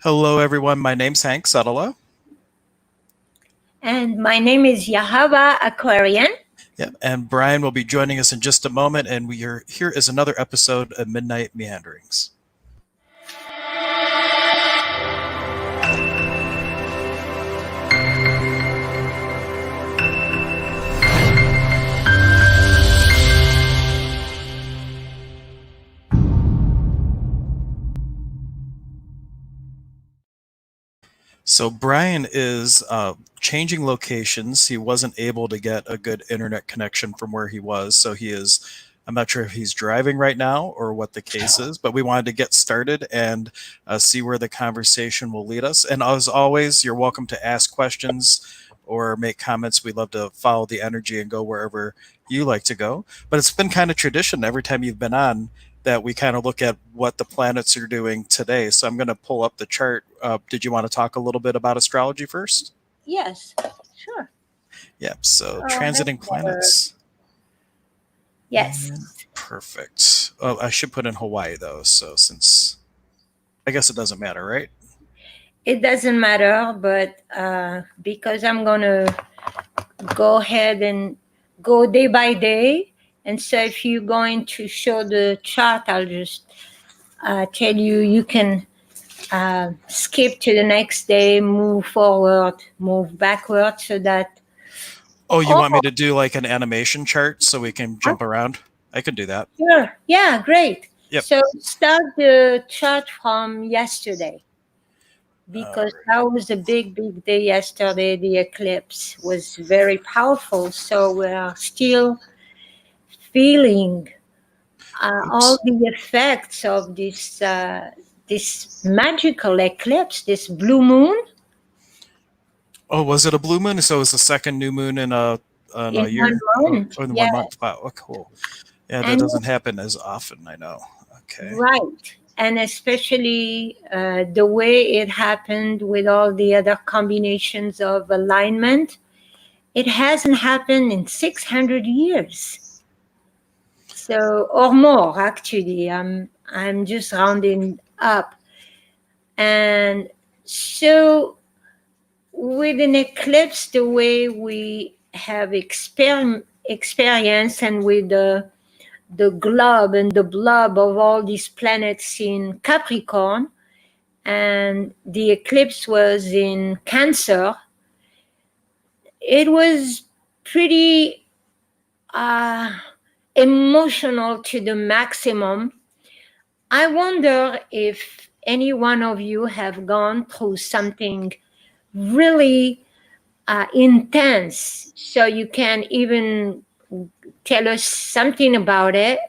Hello, everyone. My name's Hank Sutala. And my name is Yahava Aquarian. Yeah, and Brian will be joining us in just a moment, and we are here is another episode of Midnight Meanderings. So Brian is changing locations. He wasn't able to get a good internet connection from where he was, so he is. I'm not sure if he's driving right now or what the case is, but we wanted to get started and see where the conversation will lead us. And as always, you're welcome to ask questions or make comments. We love to follow the energy and go wherever you like to go. But it's been kind of tradition every time you've been on that we kind of look at what the planets are doing today. So I'm going to pull up the chart. Did you want to talk a little bit about astrology first? Yes, sure. Yep. So That's transiting better. planets. Yes. And perfect. Oh, I should put in Hawaii though. So since I guess it doesn't matter, right? It doesn't matter, but because I'm going to go ahead and go day by day. And so if you're going to show the chart, I'll just tell you you can skip to the next day, move forward, move backward so that. Oh, you want me to do like an animation chart so we can jump around? I can do that. Sure. Yeah, great. Yep. So start the chart from yesterday because Alright. that was a big, big day yesterday. The eclipse was very powerful. So we're still feeling all the effects of this magical eclipse, this blue moon. Oh, was it a blue moon? So it was the second new moon in a In year 1 month. or in Yeah. 1 month. Wow, oh, cool. Yeah, that And doesn't happen as often. I know. Okay. right. And especially the way it happened with all the other combinations of alignment, it hasn't happened in 600 years. So, or more actually. I'm just rounding up. And so with an eclipse, the way we have experience and with the globe and the blob of all these planets in Capricorn, and the eclipse was in Cancer, it was pretty emotional to the maximum. I wonder if any one of you have gone through something really intense, so you can even tell us something about it.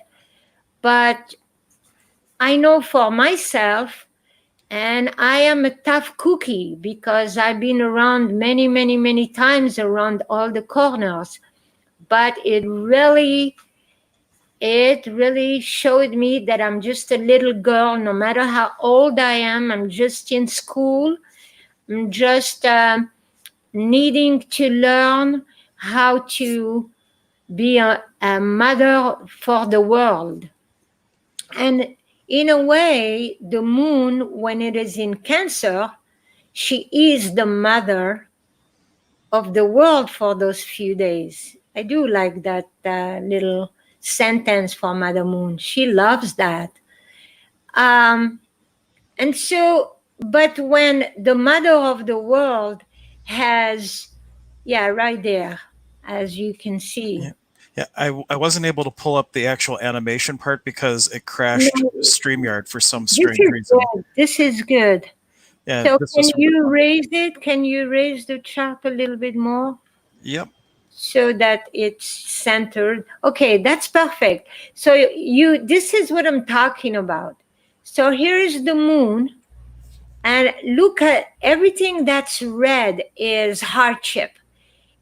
But I know for myself, and I am a tough cookie because I've been around many, many, many times around all the corners. But it really showed me that I'm just a little girl, no matter how old I am. I'm just in school. I'm just needing to learn how to be a mother for the world. And in a way, the moon, when it is in Cancer, she is the mother of the world for those few days. I do like that little sentence for Mother Moon. She loves that. Um, and so, but when the mother of the world has, yeah, right there, as you can see. Yeah. Yeah, I wasn't able to pull up the actual animation part because it crashed No, StreamYard for some this strange is reason. good. This is good. Yeah, So this can was. you raise it? Can you raise the chart a little bit more Yep. so that it's centered? Okay, that's perfect. So this is what I'm talking about. So here is the moon, and look at everything that's red is hardship.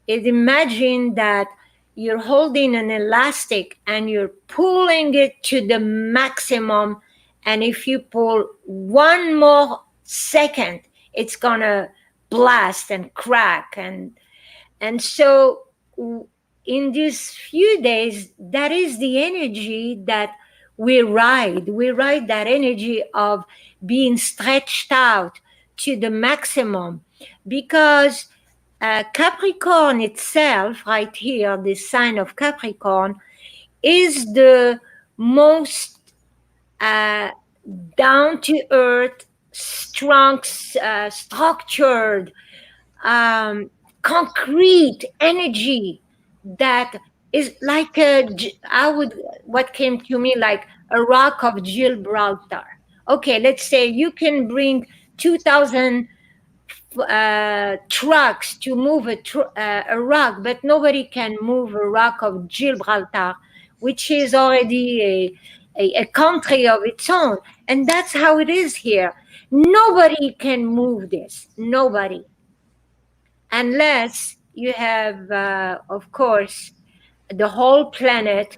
Imagine that you're holding an elastic and you're pulling it to the maximum, and if you pull one more second, it's gonna blast and crack. And so in these few days, that is the energy that we ride that energy of being stretched out to the maximum, because Capricorn itself, right here, the sign of Capricorn, is the most uh, down to earth, strong, structured, um, concrete energy that is like I would, what came to me like a rock of Gibraltar. Okay, let's say you can bring 2,000 trucks to move a rock, but nobody can move a rock of Gibraltar, which is already a country of its own. And that's how it is here. Nobody can move this. Nobody, unless you have, of course, the whole planet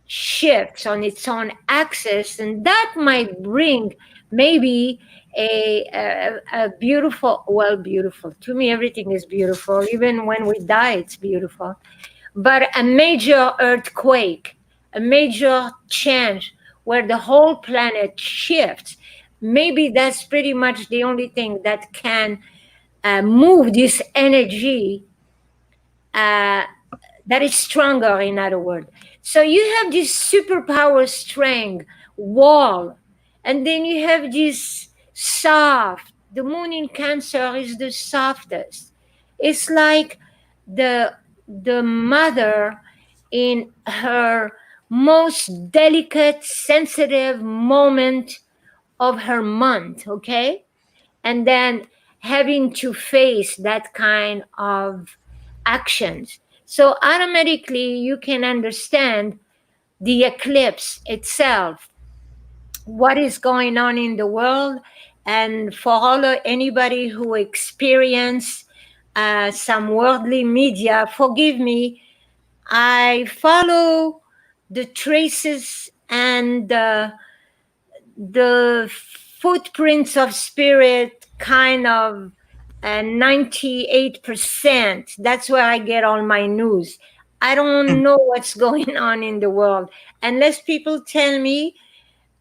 shifts on its own axis, and that might bring maybe a beautiful, well, beautiful. To me, everything is beautiful. Even when we die, it's beautiful. But a major earthquake, a major change where the whole planet shifts, maybe that's pretty much the only thing that can move this energy uh, that is stronger, in other words. So you have this superpower strength wall, and then you have this soft. The moon in Cancer is the softest. It's like the the mother in her most delicate, sensitive moment of her month, okay? And then having to face that kind of actions. So automatically you can understand the eclipse itself, what is going on in the world, and for anybody who experience some worldly media, forgive me, I follow the traces and the footprints of spirit kind of 98%. That's where I get all my news. I don't know what's going on in the world unless people tell me.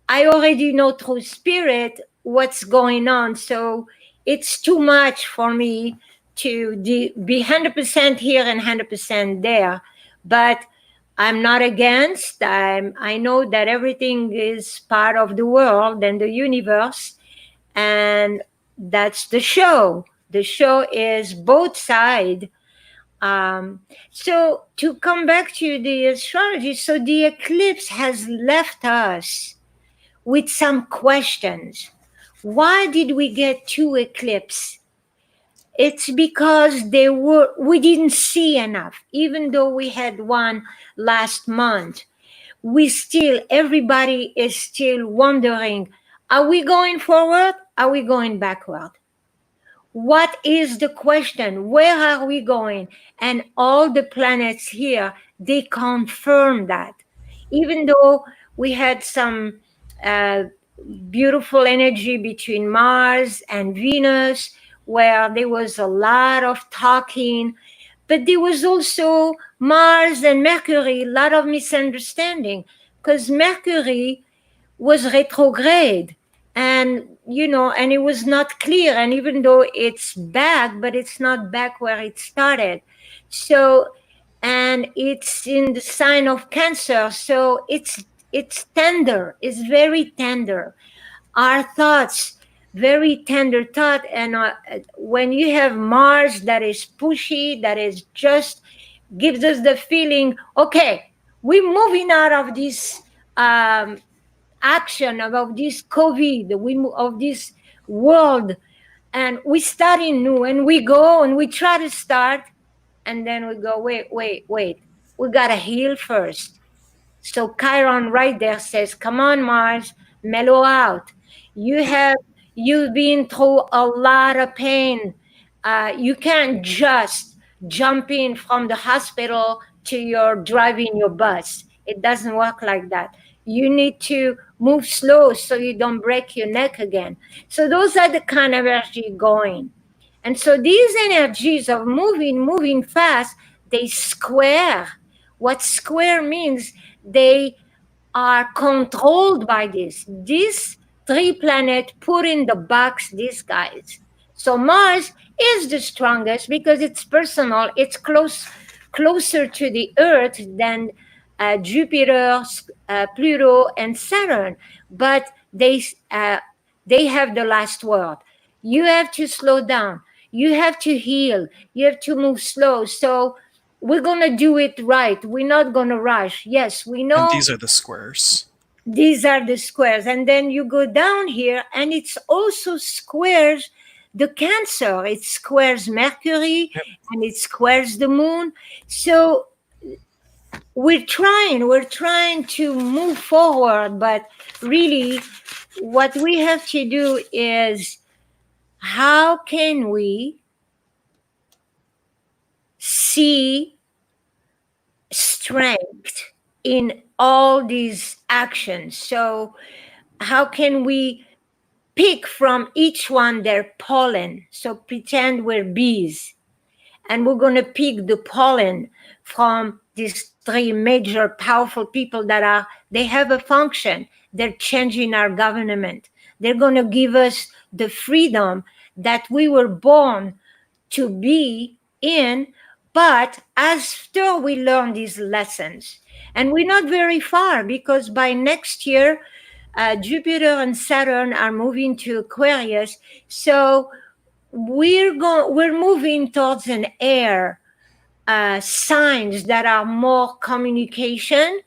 I already know through spirit what's going on. So it's too much for me to be 100% here and 100% there. But I'm not against. I know that everything is part of the world and the universe. And that's the show. The show is both sides. So to come back to the astrology, so the eclipse has left us with some questions. Why did we get two eclipses? It's because we didn't see enough. Even though we had one last month, we still, everybody is still wondering, are we going forward? Are we going backward? What is the question? Where are we going? And all the planets here, they confirm that. Even though we had some uh, beautiful energy between Mars and Venus, where there was a lot of talking, but there was also Mars and Mercury, a lot of misunderstanding, because Mercury was retrograde, and and it was not clear, and even though it's back, but it's not back where it started. So, and it's in the sign of Cancer, so it's tender, it's very tender, our thoughts, very tender thought. And when you have Mars that is pushy, that is just gives us the feeling, okay, we're moving out of this um, action of this COVID, of this world, and we starting new, and we go and we try to start, and then we go, wait, we gotta heal first. So Chiron right there says, come on, Mars, mellow out. You have you've been through a lot of pain. You can't just jump in from the hospital to your driving your bus. It doesn't work like that. You need to move slow so you don't break your neck again. So those are the kind of energy going. And so these energies of moving fast, they square. What square means, they are controlled by this. These three planets put in the box these guys. So Mars is the strongest because it's personal. It's closer to the Earth than Jupiter, Pluto, and Saturn. But they have the last word. You have to slow down. You have to heal. You have to move slow. So we're gonna do it right. We're not gonna rush. Yes, we And know these are the squares. these are the squares, and then you go down here and it's also squares the Cancer. It squares Mercury Yep. and it squares the moon. So we're trying to move forward, but really what we have to do is, how can we see strength in all these actions? So how can we pick from each one their pollen? So pretend we're bees, and we're going to pick the pollen from these three major powerful people that they have a function. They're changing our government. They're going to give us the freedom that we were born to be in. But after we learn these lessons, and we're not very far, because by next year Jupiter and Saturn are moving to Aquarius. So we're moving towards an air signs that are more communication,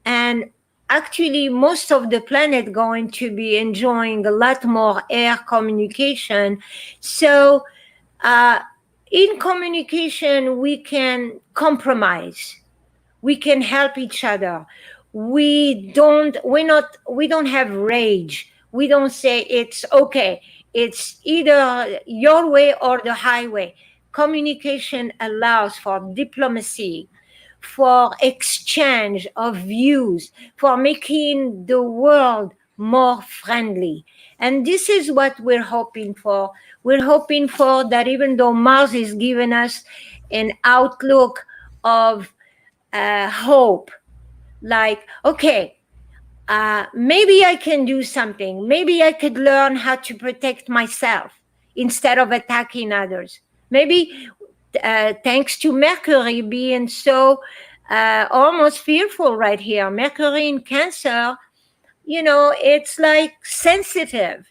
and actually most of the planet going to be enjoying a lot more air communication. So uh, in communication we can compromise, we can help each other. We don't have rage. We don't say it's okay, it's either your way or the highway. Communication allows for diplomacy, for exchange of views, for making the world more friendly. And this is what we're hoping for. We're hoping for that, even though Mars is giving us an outlook of hope, like, okay, maybe I can do something. Maybe I could learn how to protect myself instead of attacking others. Maybe thanks to Mercury being so almost fearful right here. Mercury in Cancer, it's like sensitive.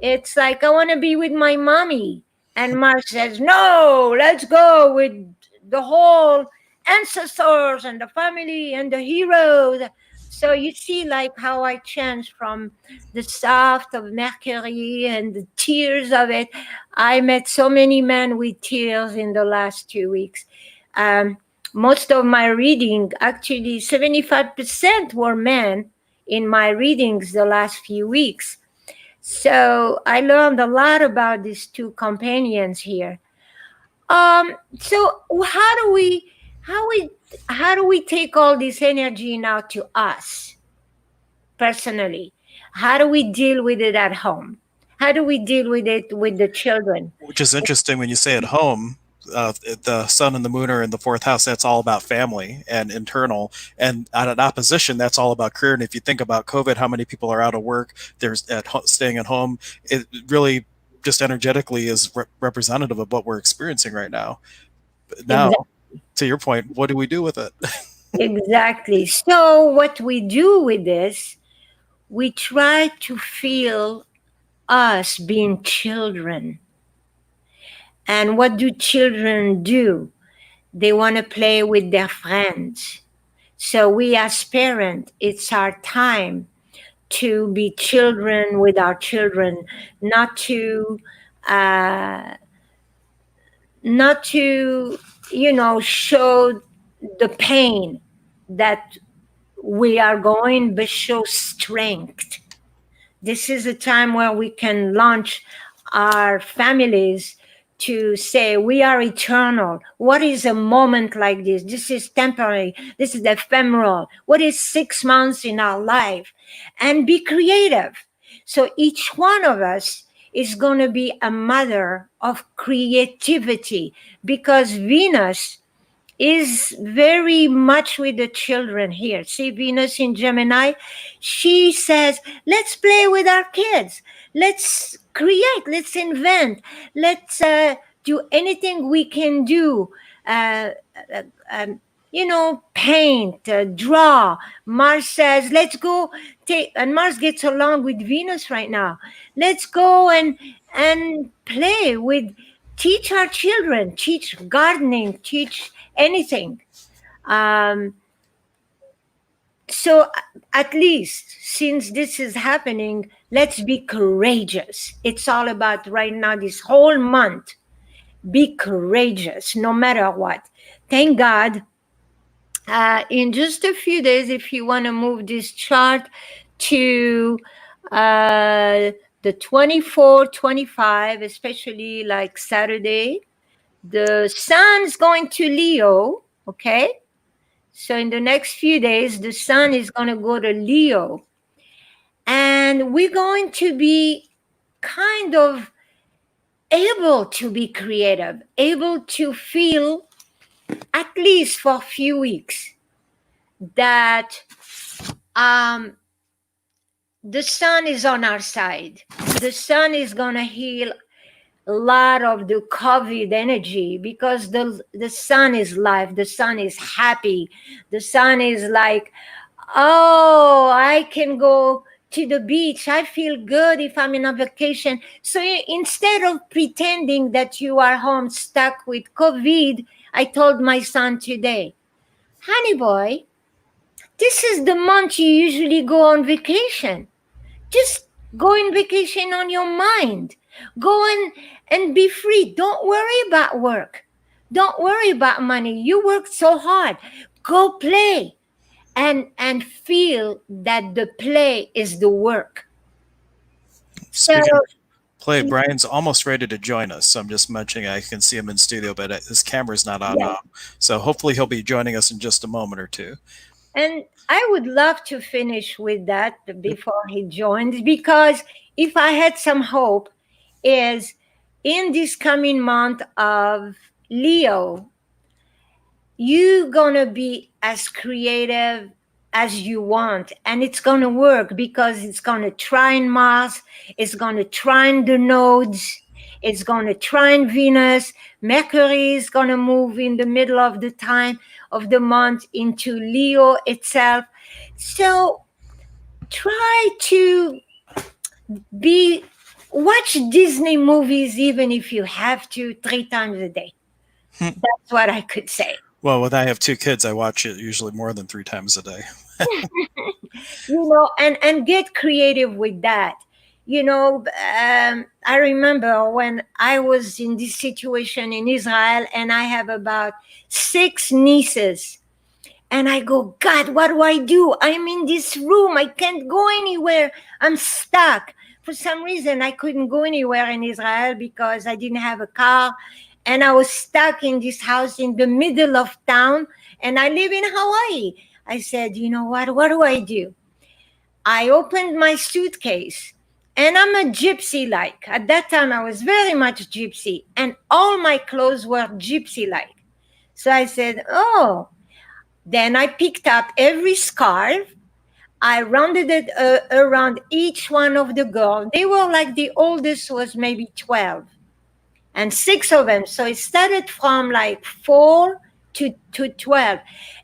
It's like, I want to be with my mommy. And Mars says, no, let's go with the whole ancestors and the family and the heroes. So you see, like, how I changed from the soft of Mercury and the tears of it. I met so many men with tears in the last 2 weeks. Um, Most of my reading, actually 75% were men in my readings the last few weeks. So I learned a lot about these two companions here. So how we how do we take all this energy now to us personally? How do we deal with it at home? How do we deal with it with the children? Which is interesting when you say at home. The sun and the moon are in the fourth house. That's all about family and internal. And at an opposition, that's all about career. And if you think about COVID, how many people are out of work? There's staying at home. It really just energetically is representative of what we're experiencing right now. But Exactly. now, to your point, what do we do with it? Exactly. So what we do with this, we try to feel us being children. And what do children do? They want to play with their friends. So we as parents, it's our time to be children with our children, not to uh, not to show the pain that we are going, but show strength. This is a time where we can launch our families to say we are eternal. What is a moment like this? This is temporary. This is ephemeral. What is 6 months in our life? And be creative. So each one of us is going to be a mother of creativity, because Venus is very much with the children here. See, Venus in Gemini, she says, let's play with our kids. Let's create, let's invent, let's do anything we can do. Uh, uh, um, paint, draw. Mars says, let's go take, and Mars gets along with Venus right now. Let's go and play with, teach our children, teach gardening, teach anything. Um, so at least since this is happening, let's be courageous. It's all about right now, this whole month. Be courageous no matter what. Thank God. In just a few days, if you want to move this chart to the 24, 25, especially like Saturday, the sun's going to Leo. Okay, so in the next few days, the sun is going to go to Leo. And we're going to be kind of able to be creative, able to feel, at least for a few weeks, that um, the sun is on our side. The sun is going to heal a lot of the COVID energy, because the sun is life, the sun is happy, the sun is like, oh, I can go to the beach. I feel good if I'm in a vacation. So instead of pretending that you are home stuck with COVID, I told my son today, honey boy, this is the month you usually go on vacation. Just go on vacation on your mind. Go and be free. Don't worry about work. Don't worry about money. You work so hard. Go play and feel that the play is the work. So Speaking of play, Brian's almost ready to join us. So I'm just mentioning I can see him in studio, but his camera's not on yeah, now. So hopefully he'll be joining us in just a moment or two. and I would love to finish with that before he joins, because if I had some hope, is in this coming month of Leo, you gonna be as creative as you want, and it's gonna work because it's gonna trine Mars, it's gonna trine the nodes, it's gonna trine Venus. Mercury is gonna move in the middle of the time of the month into Leo itself. So try to be, watch Disney movies even if you have to, 3 times a day. That's what I could say. Well, when I have two kids, I watch it usually more than 3 times a day. And get creative with that. I remember when I was in this situation in Israel, and I have about 6 nieces, and I go, God, what do I do? I'm in this room, I can't go anywhere, I'm stuck. For some reason I couldn't go anywhere in Israel because I didn't have a car, and I was stuck in this house in the middle of town, and I live in Hawaii. I said, you know what do I do? I opened my suitcase, and I'm a gypsy like. At that time, I was very much gypsy, and all my clothes were gypsy like. So I said, oh, then I picked up every scarf. I rounded it around each one of the girls. They were like, the oldest was maybe 12, and 6 of them. So it started from like 4 to 12.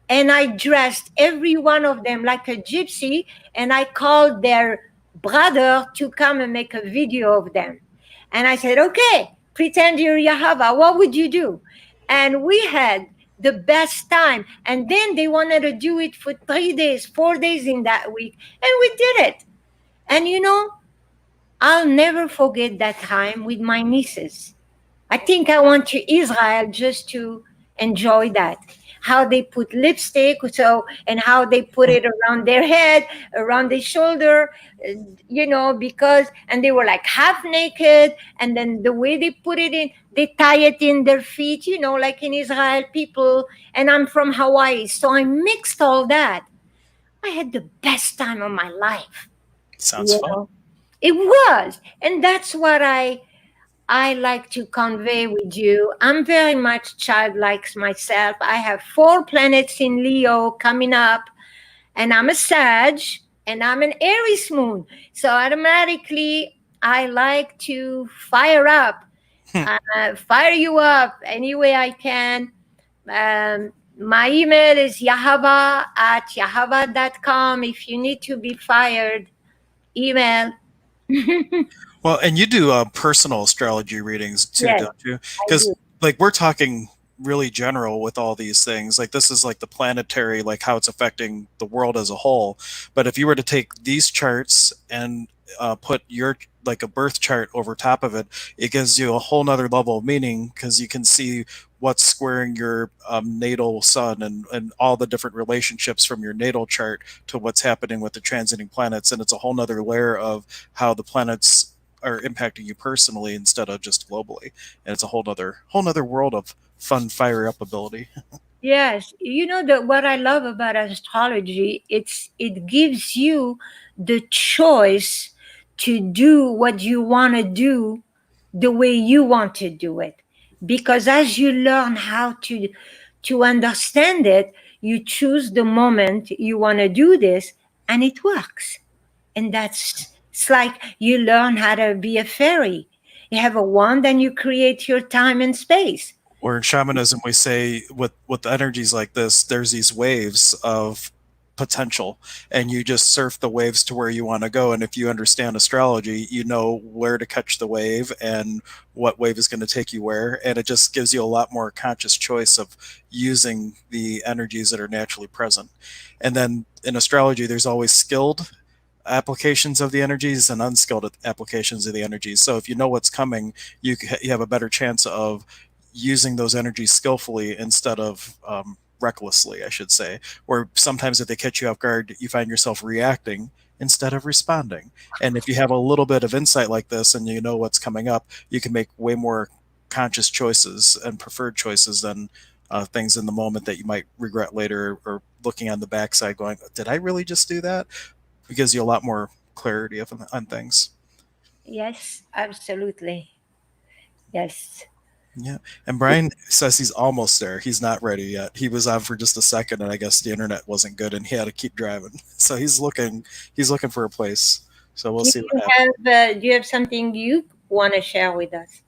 And I dressed every one of them like a gypsy, and I called their brother to come and make a video of them. And I said, okay, pretend you're Yahava. What would you do? And we had the best time. And then they wanted to do it for 3 days, 4 days in that week. And we did it. And I'll never forget that time with my nieces. I think I went to Israel just to enjoy that. How they put lipstick, so, and how they put it around their head, around their shoulder, because, and they were like half naked, and then the way they put it in, they tie it in their feet, like in Israel people. And I'm from Hawaii, so I mixed all that. I had the best time of my life. Sounds You fun. know, it was, and that's what I I like to convey with you. I'm very much childlike myself. I have 4 planets in Leo coming up, and I'm a Sag, and I'm an Aries moon. So automatically, I like to fire you up any way I can. My email is yahava@yahava.com. If you need to be fired, email. Well, and you do personal astrology readings too, Yes, don't you? I do. Because like we're talking really general with all these things. Like this is like the planetary, like how it's affecting the world as a whole. But if you were to take these charts and put your like a birth chart over top of it, it gives you a whole nother level of meaning because you can see what's squaring your natal sun and all the different relationships from your natal chart to what's happening with the transiting planets. And it's a whole nother layer of how the planets are impacting you personally instead of just globally. And it's a whole nother world of fun fire up ability. Yes, you know what I love about astrology, it gives you the choice to do what you want to do the way you want to do it. Because as you learn how to understand it, you choose the moment you want to do this, and it works. And that's it's like you learn how to be a fairy. You have a wand and you create your time and space. Or in shamanism, we say with energies like this, there's these waves of potential, and you just surf the waves to where you want to go. And if you understand astrology, you know where to catch the wave and what wave is going to take you where. And it just gives you a lot more conscious choice of using the energies that are naturally present. And then in astrology, there's always skilled applications of the energies and unskilled applications of the energies. So if you know what's coming, you have a better chance of using those energies skillfully instead of recklessly, I should say. Or sometimes if they catch you off guard, you find yourself reacting instead of responding. And if you have a little bit of insight like this and you know what's coming up, you can make way more conscious choices and preferred choices than things in the moment that you might regret later, or looking on the backside going, did I really just do that? It gives you a lot more clarity on things. Yes, absolutely. Yes. Yeah. And Brian says he's almost there. He's not ready yet. He was on for just a second and I guess the internet wasn't good and he had to keep driving. So he's looking for a place. So we'll see what happens. Do you have something you want to share with us?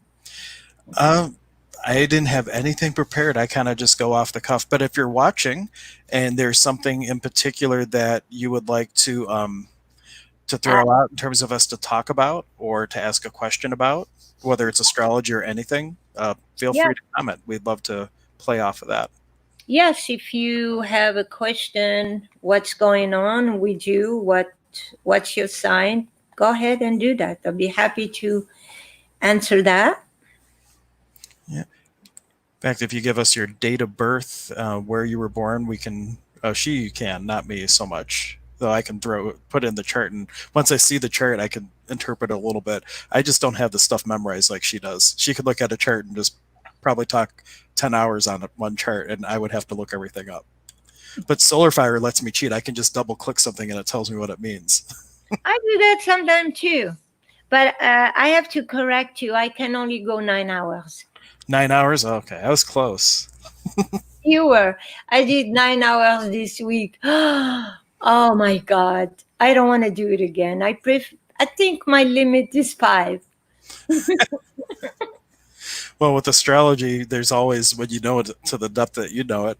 Um I didn't have anything prepared. I kind of just go off the cuff. But if you're watching and there's something in particular that you would like to Uh, throw out in terms of us to talk about or to ask a question about, whether it's astrology or anything, feel yeah. free to comment. We'd love to play off of that. Yes, if you have a question, what's going on with you? What's your sign? Go ahead and do that. I'll be happy to answer that. Yeah. In fact, if you give us your date of birth, where you were born, we can. She can, not me so much. Though I can put in the chart, and once I see the chart, I can interpret it a little bit. I just don't have the stuff memorized like she does. She could look at a chart and just probably talk 10 hours on one chart, and I would have to look everything up. But Solar Fire lets me cheat. I can just double click something and it tells me what it means. I do that sometimes too. But I have to correct you. I can only go 9 hours. 9 hours? Okay, I was close. Fewer. I did 9 hours this week. Oh my God. I don't want to do it again. I think my limit is 5. Well, with astrology, there's always, when you know it to the depth that you know it,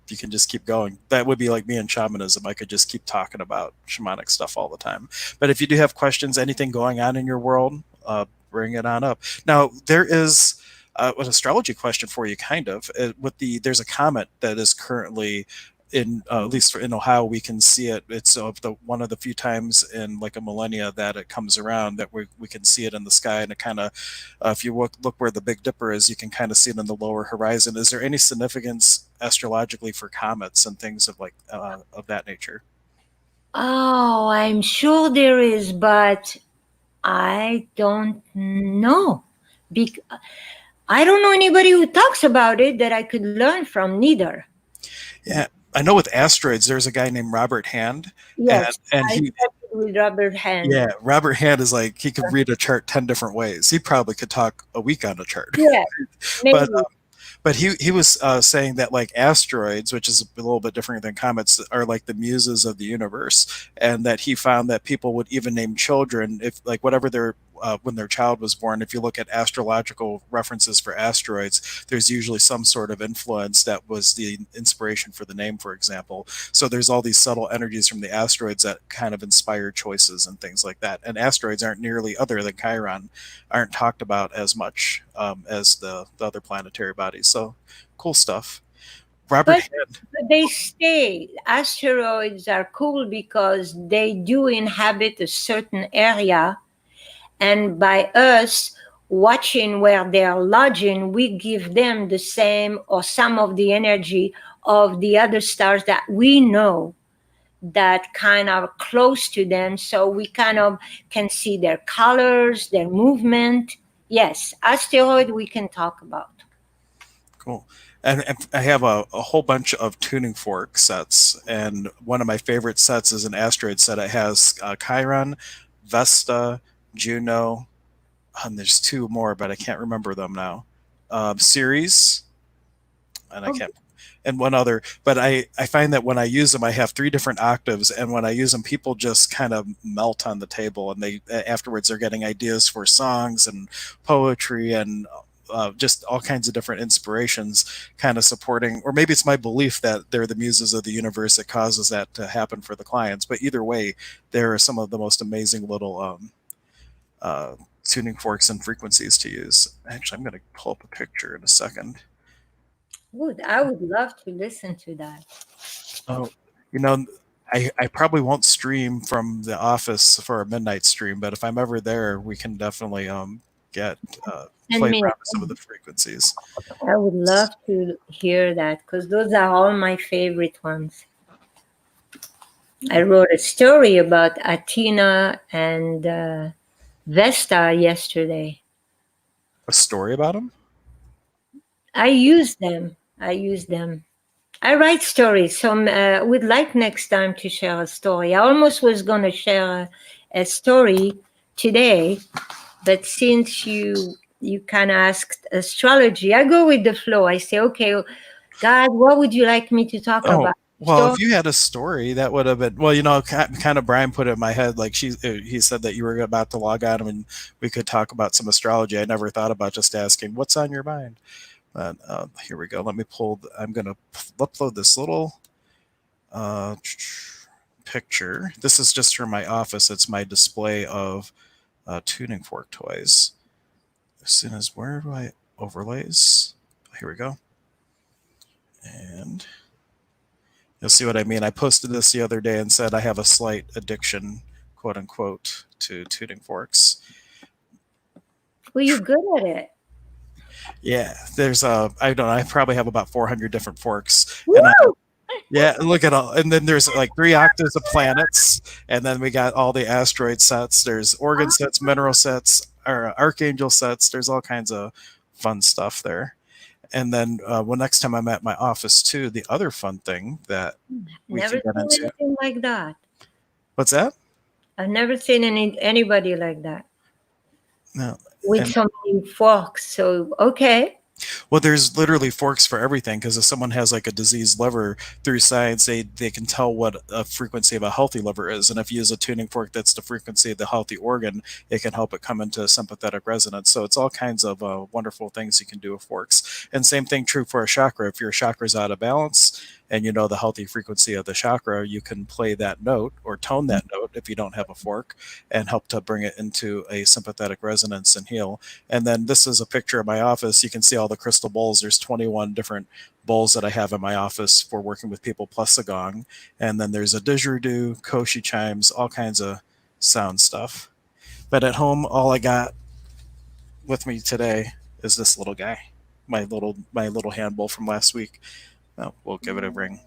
you can just keep going. That would be like me in shamanism. I could just keep talking about shamanic stuff all the time. But if you do have questions, anything going on in your world, bring it on up. Now, there is an astrology question for you, kind of. There's a comet that is currently in, at least in Ohio, we can see it. It's one of the few times in like a millennia that it comes around that we can see it in the sky, and it kind of, if you look where the Big Dipper is, you can kind of see it in the lower horizon. Is there any significance astrologically for comets and things of that nature? Oh, I'm sure there is, but I don't know. Bec- I don't know anybody who talks about it that I could learn from, neither. Yeah, I know with asteroids, there's a guy named Robert Hand, and Yes, and I he studied with Robert Hand. Yeah, Robert Hand is like he could read a chart 10 different ways. He probably could talk a week on a chart. Yeah, but maybe. he was saying that like asteroids, which is a little bit different than comets, are like the muses of the universe, and that he found that people would even name children if like whatever their when their child was born. If you look at astrological references for asteroids, there's usually some sort of influence that was the inspiration for the name, for example. So there's all these subtle energies from the asteroids that kind of inspire choices and things like that. And asteroids aren't nearly, other than Chiron, aren't talked about as much as the other planetary bodies. So cool stuff. Robert But Hand. they stay. Asteroids are cool because they do inhabit a certain area, and by us watching where they're lodging, we give them the same or some of the energy of the other stars that we know that kind of close to them, so we kind of can see their colors, their movement. Yes, asteroid we can talk about. Cool. And I have a whole bunch of tuning fork sets, and one of my favorite sets is an asteroid set. It has Chiron, Vesta, Juno, and there's two more, but I can't remember them now. Ceres, and I Oh, can't, and one other. But I find that when I use them, I have three different octaves, and when I use them, people just kind of melt on the table, and they afterwards they're getting ideas for songs and poetry and just all kinds of different inspirations, kind of supporting, or maybe it's my belief that they're the muses of the universe that causes that to happen for the clients. But either way, there are some of the most amazing little uh, tuning forks and frequencies to use. Actually, I'm going to pull up a picture in a second. good. I would love to listen to that. Oh, you know, I probably won't stream from the office for a midnight stream, but if I'm ever there, we can definitely get Send play me. around with some of the frequencies. I would love to hear that because those are all my favorite ones. I wrote a story about Athena and Vesta yesterday. A story about them? I use them. I use them. I write stories, so would like next time to share a story. I almost was going to share a story today, but since you kind of asked astrology, I go with the flow. I say, okay, God, what would you like me to talk Oh, about? well, Story. if you had a story, that would have been well. Kind of Brian put it in my head. Like he said that you were about to log on and we could talk about some astrology. I never thought about just asking what's on your mind. But here we go. Let me pull. I'm going to upload this little uh, picture. This is just from my office. It's my display of tuning fork toys. As soon as where do I overlays? Here we go. And you'll see what I mean. I posted this the other day and said I have a slight addiction, quote unquote, to tuning forks. Well, you're good at it. Yeah, there's I don't know, I probably have about 400 different forks, and Woo! yeah, look at all, and then there's like three octaves of planets, and then we got all the asteroid sets. There's organ sets, mineral sets, or archangel sets. There's all kinds of fun stuff there. And then well, next time I'm at my office too, the other fun thing that we Never can get seen into. anything like that. What's that? I've never seen anybody like that No. with And so many forks. So okay. well, there's literally forks for everything because if someone has like a diseased liver, through science, they can tell what a frequency of a healthy liver is. And if you use a tuning fork that's the frequency of the healthy organ, it can help it come into sympathetic resonance. So it's all kinds of wonderful things you can do with forks. And same thing true for a chakra. If your chakra's out of balance and you know the healthy frequency of the chakra, you can play that note or tone that note if you don't have a fork and help to bring it into a sympathetic resonance and heal. And then this is a picture of my office. You can see all the crystal bowls. There's 21 different bowls that I have in my office for working with people, plus a gong. And then there's a didgeridoo, koshi chimes, all kinds of sound stuff. But at home, all I got with me today is this little guy, my little hand bowl from last week. Oh, we'll give it a ring.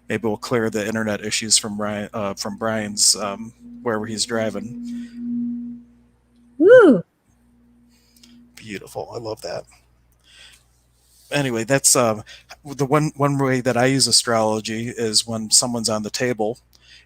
Maybe we'll clear the internet issues from Brian's wherever he's driving. Woo! Beautiful. I love that. Anyway, that's the one way that I use astrology is when someone's on the table.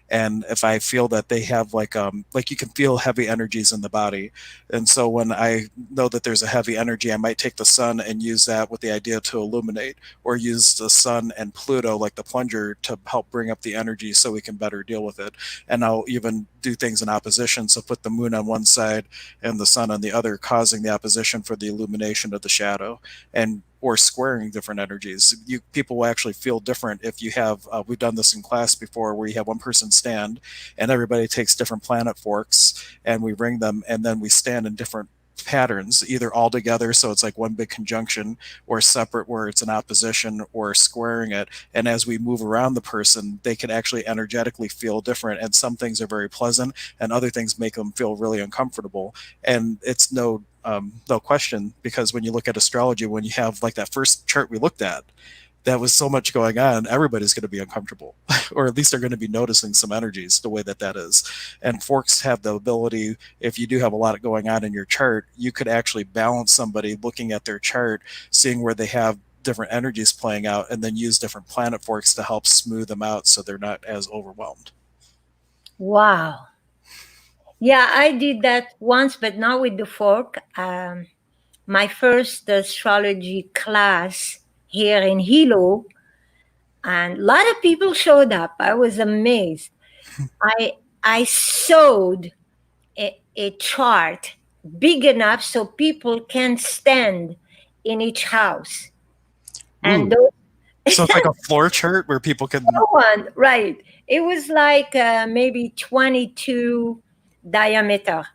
And if I feel that they have like you can feel heavy energies in the body, and so when I know that there's a heavy energy, I might take the sun and use that with the idea to illuminate, or use the sun and Pluto like the plunger to help bring up the energy so we can better deal with it. And I'll even do things in opposition, so put the moon on one side and the sun on the other, causing the opposition for the illumination of the shadow, and or squaring different energies. You people will actually feel different if you have. We've done this in class before, where you have one person stand, and everybody takes different planet forks, and we ring them, and then we stand in different patterns, either all together, so it's like one big conjunction, or separate, where it's an opposition, or squaring it. And as we move around the person, they can actually energetically feel different. And some things are very pleasant, and other things make them feel really uncomfortable. And it's no question, because when you look at astrology, when you have like that first chart we looked at, that was so much going on, everybody's going to be uncomfortable, or at least they're going to be noticing some energies the way that that is. And forks have the ability, if you do have a lot going on in your chart, you could actually balance somebody looking at their chart, seeing where they have different energies playing out, and then use different planet forks to help smooth them out so they're not as overwhelmed. Wow. Yeah, I did that once, but not with the fork. My first astrology class here in Hilo, and a lot of people showed up. I was amazed. I sewed a chart big enough so people can stand in each house. And Ooh. those So it's like a floor chart where people can. one, right. It was like maybe 22 diameter.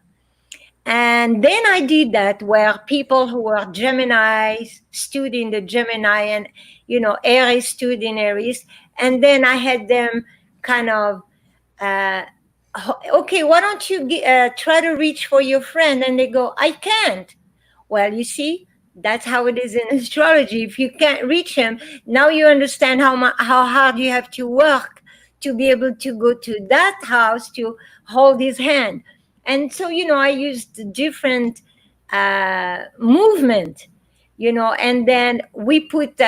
And then I did that where people who were Geminis stood in the Gemini, and, Aries stood in Aries. And then I had them kind of, uh, okay, why don't you try to reach for your friend? And they go, I can't. Well, you see, that's how it is in astrology. If you can't reach him, now you understand how hard you have to work to be able to go to that house to hold his hand. And so, I used different movement, and then we put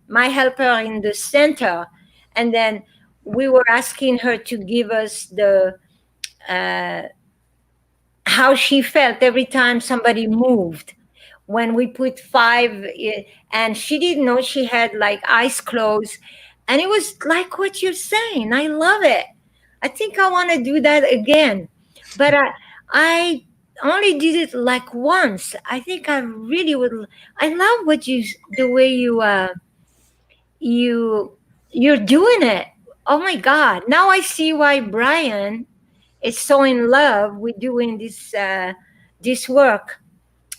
my helper in the center, and then we were asking her to give us the uh, how she felt every time somebody moved. When we put five, and she didn't know, she had like eyes closed, and it was like what you're saying. I love it. I think I want to do that again, but I only did it like once. I think I really would. I love the way you you're doing it. Oh my God! Now I see why Brian is so in love with doing this work.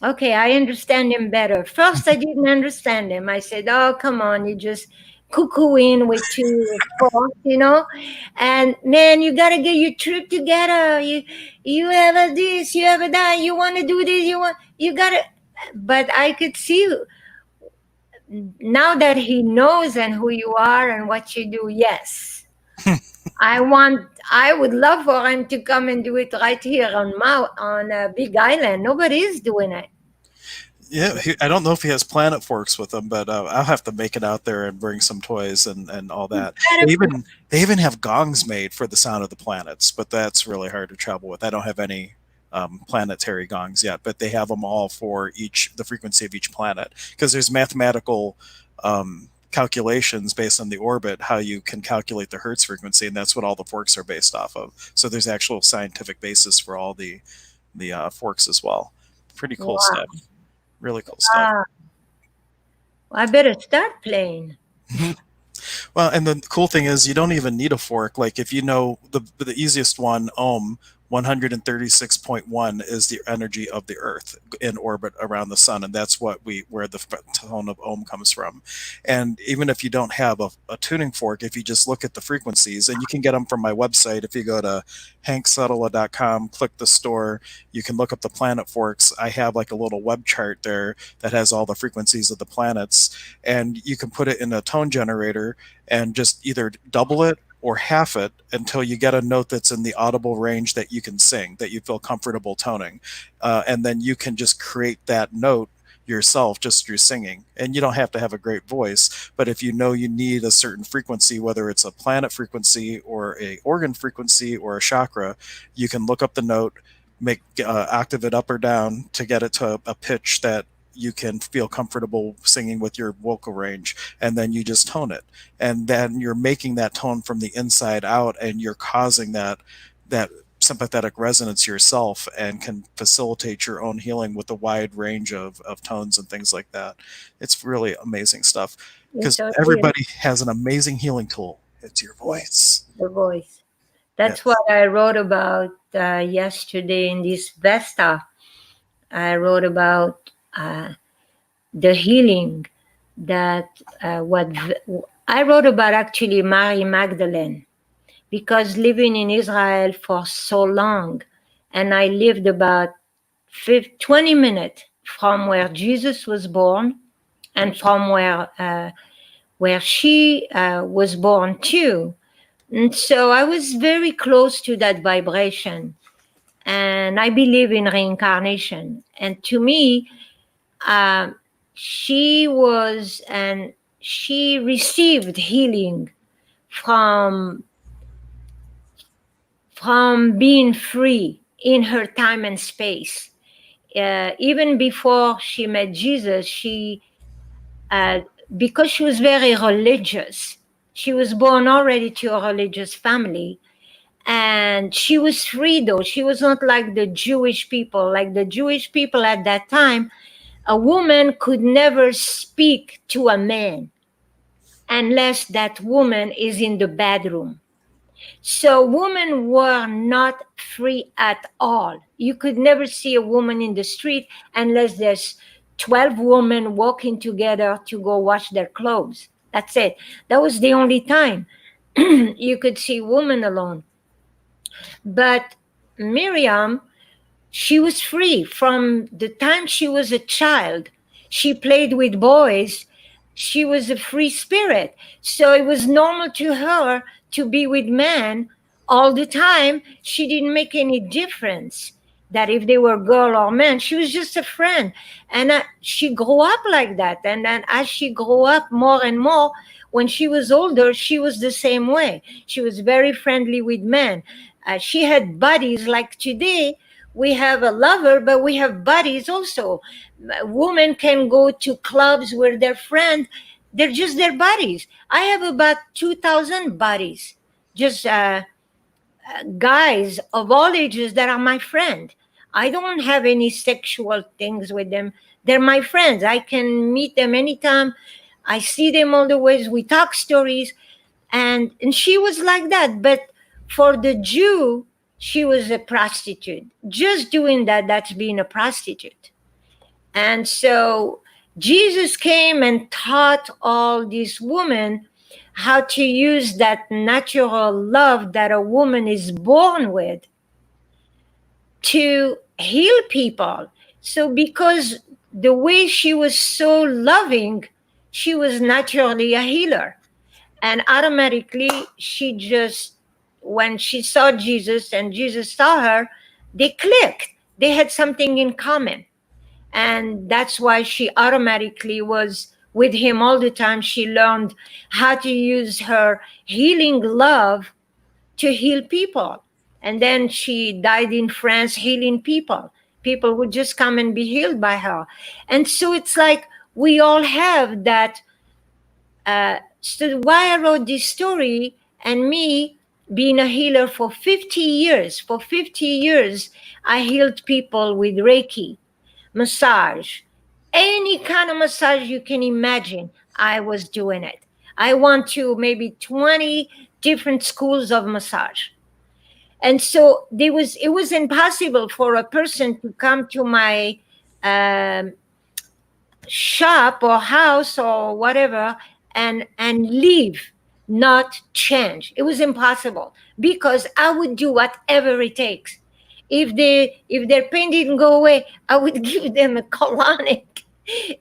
Okay, I understand him better. First, I didn't understand him. I said, "Oh, come on, you just cuckooing with two forks. And man, you gotta get your trip together. You have a this, you have a that. You want to do this, you gotta." But I could see now that he knows and who you are and what you do. Yes, I would love for him to come and do it right here on Big Island. Nobody is doing it. Yeah, I don't know if he has planet forks with him, but I'll have to make it out there and bring some toys and all that. They even have gongs made for the sound of the planets, but that's really hard to travel with. I don't have any planetary gongs yet, but they have them all for each the frequency of each planet, because there's mathematical calculations based on the orbit, how you can calculate the Hertz frequency, and that's what all the forks are based off of. So there's actual scientific basis for all the forks as well. Pretty cool Wow. stuff. Really cool stuff. Ah, I better start playing. Well, and the cool thing is you don't even need a fork. Like if you know the easiest one, ohm, 136.1 is the energy of the Earth in orbit around the sun, and that's where the tone of ohm comes from. And even if you don't have a tuning fork, if you just look at the frequencies, and you can get them from my website. If you go to hanksutala.com, click the store, you can look up the planet forks. I have like a little web chart there that has all the frequencies of the planets, and you can put it in a tone generator and just either double it or half it until you get a note that's in the audible range that you can sing, that you feel comfortable toning. And then you can just create that note yourself just through singing. And you don't have to have a great voice, but if you know you need a certain frequency, whether it's a planet frequency or a organ frequency or a chakra, you can look up the note, make octave it up or down to get it to a pitch that you can feel comfortable singing with your vocal range, and then you just tone it, and then you're making that tone from the inside out, and you're causing that sympathetic resonance yourself, and can facilitate your own healing with a wide range of tones and things like that. It's really amazing stuff, It's because totally everybody has an amazing healing tool. It's your voice. the voice. That's what Yes. I wrote about yesterday in this Vesta. I wrote about the healing that I wrote about actually Mary Magdalene, because living in Israel for so long, and I lived about 20 minutes from where Jesus was born and from where she was born too. And so I was very close to that vibration. And I believe in reincarnation. And to me, uh, she was, and she received healing from being free in her time and space. Even before she met Jesus, uh, because she was very religious, she was born already to a religious family, and she was free though. She was not like the Jewish people. Like the Jewish people at that time, a woman could never speak to a man unless that woman is in the bedroom. So women were not free at all. You could never see a woman in the street unless there's 12 women walking together to go wash their clothes. That's it. That was the only time you could see women alone. But Miriam, she was free from the time she was a child. She played with boys. She was a free spirit. So it was normal to her to be with men all the time. She didn't make any difference that if they were girl or man. She was just a friend. And she grew up like that. And then as she grew up more and more, when she was older, she was the same way. She was very friendly with men. She had buddies like today. We have a lover, but we have buddies also. Women can go to clubs where their friend, they're just their buddies. I have about 2,000 buddies, just guys of all ages that are my friend. I don't have any sexual things with them. They're my friends. I can meet them anytime. I see them all the ways. We talk stories, and she was like that. But for the Jew, she was a prostitute. Just doing that, that's being a prostitute. And so Jesus came and taught all these women how to use that natural love that a woman is born with to heal people. So because the way she was so loving, she was naturally a healer. And automatically she just, when she saw Jesus and Jesus saw her, they clicked. They had something in common. And that's why she automatically was with him all the time. She learned how to use her healing love to heal people. And then she died in France healing people. People would just come and be healed by her. And so it's like we all have that. So why I wrote this story, and me being a healer for 50 years, I healed people with Reiki, massage, any kind of massage you can imagine. I was doing it. I went to maybe 20 different schools of massage. And so it was impossible for a person to come to my um, shop or house or whatever and leave, not change. It was impossible because I would do whatever it takes. If their pain didn't go away, I would give them a colonic.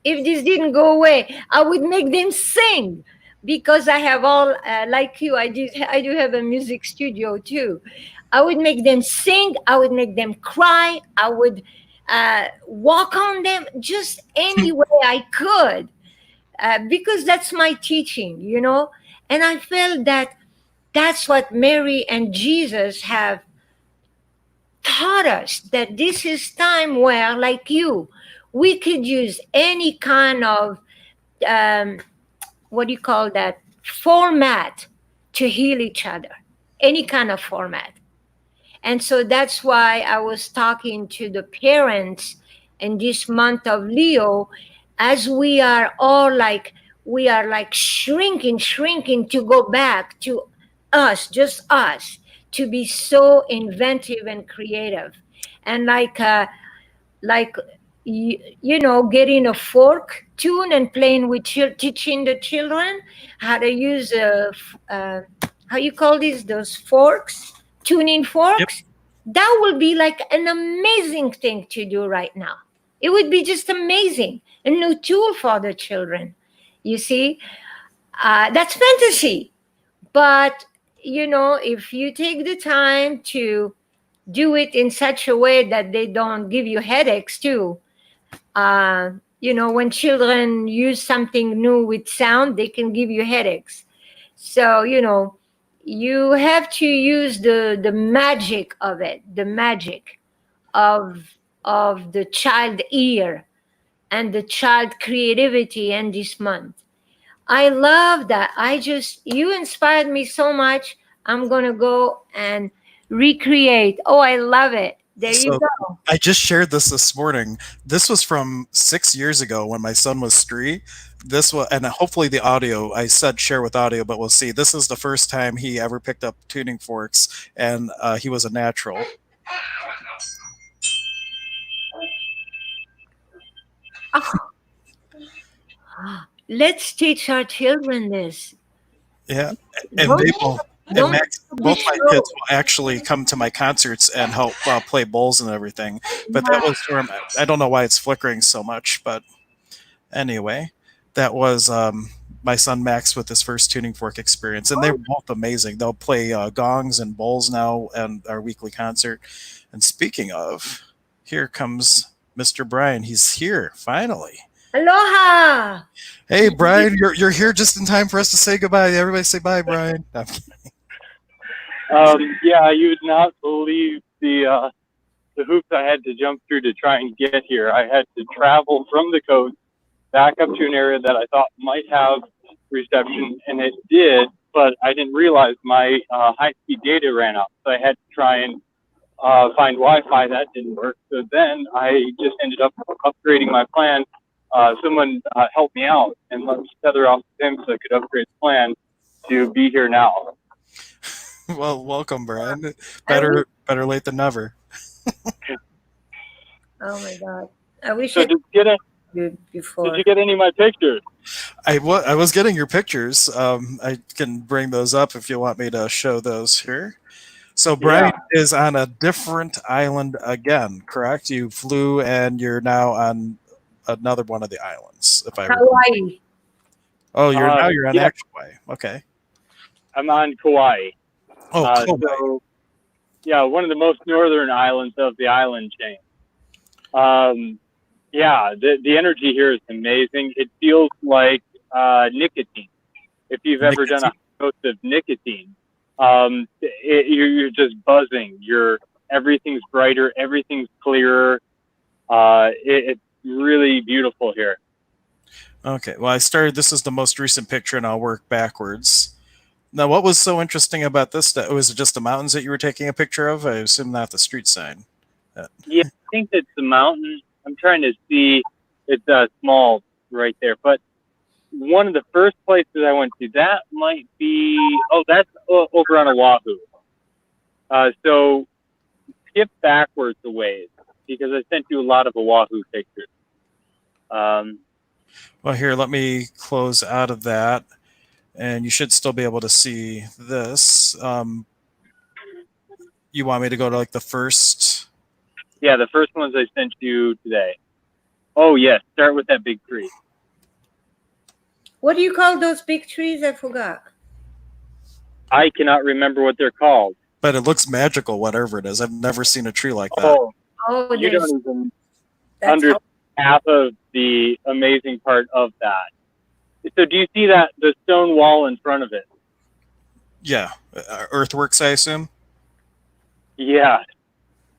If this didn't go away, I would make them sing, because I have all like you. I do have a music studio too. I would make them sing. I would make them cry. I would walk on them just any way I could, because that's my teaching, you know. And I felt that that's what Mary and Jesus have taught us, that this is time where, like you, we could use any kind of um, what do you call that, format to heal each other, any kind of format. And so that's why I was talking to the parents in this month of Leo, as we are all like, we are like shrinking to go back to us, just us, to be so inventive and creative. And like you know, getting a fork tune and playing with teaching the children how to use how you call these, those forks, tuning Yep. forks. That will be like an amazing thing to do right now. It would be just amazing, a new tool for the children, you see. That's fantasy, but you know, if you take the time to do it in such a way that they don't give you headaches too. You know, when children use something new with sound, they can give you headaches. So, you know, you have to use the magic of it, the magic of the child ear and the child creativity in this month. I love that. I just, you inspired me so much. I'm going to go and recreate. Oh, I love it. There you So go. I just shared this morning. This was from 6 years ago when my son was three. This was, and hopefully the audio, I said share with audio, but we'll see. This is the first time he ever picked up tuning forks, and he was a natural. Oh, let's teach our children this. Yeah, and Don't they will. And don't Max, be both my kids slow. will actually come to my concerts and help play bowls and everything. But that Yeah. was from, I don't know why it's flickering so much, but anyway, that was my son Max with his first tuning fork experience, and they're Oh, both amazing. They'll play gongs and bowls now and our weekly concert. And speaking of, here comes Mr. Brian. He's here finally. aloha. Hey, Brian, you're here just in time for us to say goodbye. Everybody say bye, Brian. Yeah, you would not believe the hoops I had to jump through to try and get here. I had to travel from the coast back up to an area that I thought might have reception, and it did, but I didn't realize my high-speed data ran out, so I had to try and find Wi-Fi. That didn't work. So then I just ended up upgrading my plan. Someone helped me out and let me tether off with him so I could upgrade the plan to be here now. Well, welcome, Brian. I wish. Better late than never. Oh my God. I wish So I did did before. you get any of my pictures? I was getting your pictures. I can bring those up if you want me to show those here. So Brian Yeah. is on a different island again, correct? You flew and you're now on another one of the islands, if I recall. Hawaii. Oh, you're on Yeah, actual way. Okay. I'm on Kauai. Oh, Kauai. So yeah, one of the most northern islands of the island chain. Um, yeah, the energy here is amazing. It feels like nicotine. If you've ever done a Nicotine. dose of nicotine, you're just buzzing. Everything's brighter, everything's clearer. It's really beautiful here. Okay. Well, I started. This is the most recent picture, and I'll work backwards. Now, what was so interesting about this? Was it just the mountains that you were taking a picture of? I assume not the street sign. Uh, Yeah, I think that's the mountain. I'm trying to see. It's small right there, but one of the first places I went to, that might be. Oh, that's over on Oahu. So skip backwards a ways because I sent you a lot of Oahu pictures. Um, Well, here, let me close out of that, and you should still be able to see this. You want me to go to like the first? yeah, the first ones I sent you today. Oh yes, start with that big tree. What do you call those big trees? I forgot. I cannot remember what they're called. But it looks magical, whatever it is. I've never seen a tree like that. Oh, Oh, you there's don't even. under half of the amazing part of that. So do you see that the stone wall in front of it? Yeah. Earthworks, I assume? Yeah.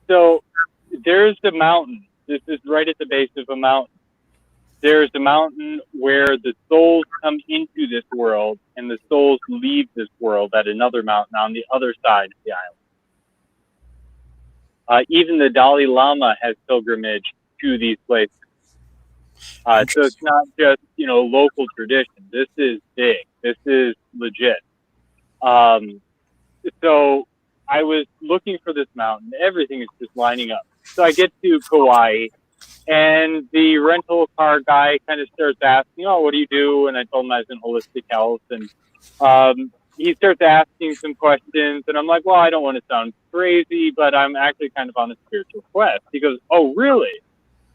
So there's the mountain. This is right at the base of a mountain. There's a mountain where the souls come into this world and the souls leave this world at another mountain on the other side of the island. Even the Dalai Lama has pilgrimage to these places. So it's not just, local tradition. This is big. This is legit. Um, so I was looking for this mountain. Everything is just lining up. So I get to Kauai, and the rental car guy kind of starts asking, "Oh, what do you do?" And I told him I was in holistic health, and he starts asking some questions, and I'm like, "Well, I don't want to sound crazy, but I'm actually kind of on a spiritual quest." He goes, "Oh, really?"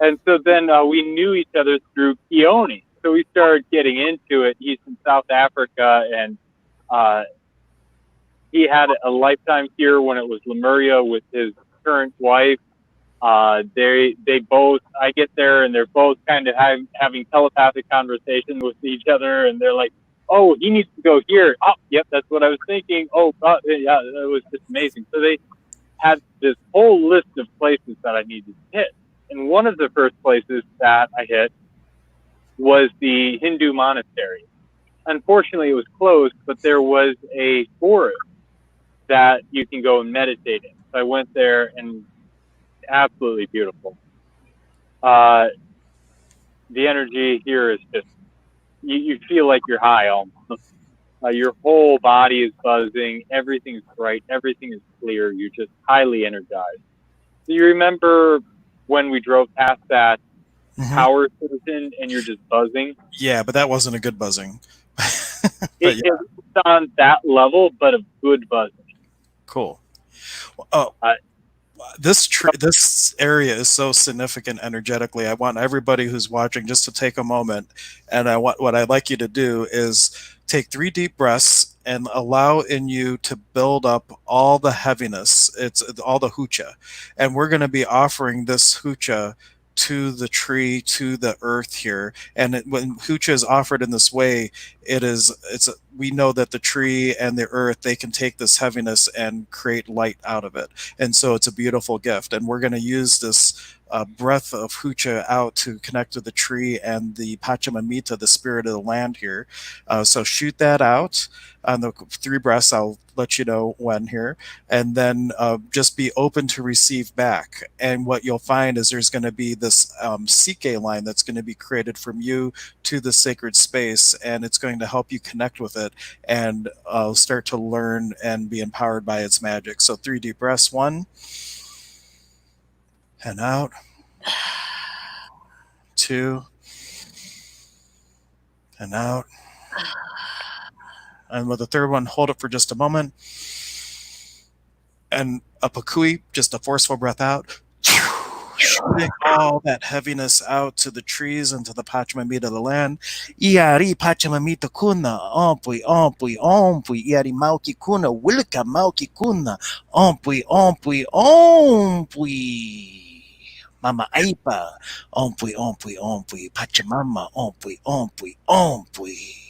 And so then we knew each other through Keone. So we started getting into it. He's from South Africa, and uh, he had a lifetime here when it was Lemuria with his current wife. They both, I get there and they're both kind of having telepathic conversations with each other, and they're like, "Oh, he needs to go here." Oh, yep, that's what I was thinking. Oh, yeah, it was just amazing. So they had this whole list of places that I needed to hit. And one of the first places that I hit was the Hindu monastery. Unfortunately, it was closed, but there was a forest that you can go and meditate in. So I went there, and absolutely beautiful. The energy here is just, you feel like you're high almost. Your whole body is buzzing. Everything's bright. Everything is clear. You're just highly energized. Do you remember when we drove past that power station and you're just buzzing? Yeah, but that wasn't a good buzzing. It was on that level, but a good buzzing. Cool. Oh, this area is so significant energetically. I want everybody who's watching just to take a moment, and what I'd like you to do is take 3 deep breaths and allow in you to build up all the heaviness. It's all the hucha, and we're going to be offering this hucha to the tree, to the earth here. And when hucha is offered in this way, we know that the tree and the earth, they can take this heaviness and create light out of it. And so it's a beautiful gift. And we're going to use this breath of hucha out to connect to the tree and the Pachamamita, the spirit of the land here. So shoot that out on the 3 breaths. I'll let you know when here. And then just be open to receive back. And what you'll find is there's going to be this CK line that's going to be created from you to the sacred space, and it's going to help you connect with it and start to learn and be empowered by its magic. So 3 deep breaths. 1 and out. 2 and out. And with the 3rd one, hold it for just a moment. And a pakui, just a forceful breath out. Shooting all that heaviness out to the trees and to the Pachamamita of the land. Iari Pachamamita kuna, ompui, ompui, ompui, iari mauki kuna, wilka mauki kuna, ompui, ompui, ompui. Mama Aipa, ompui, ompui, ompui, Pachamama, ompui, ompui, ompui.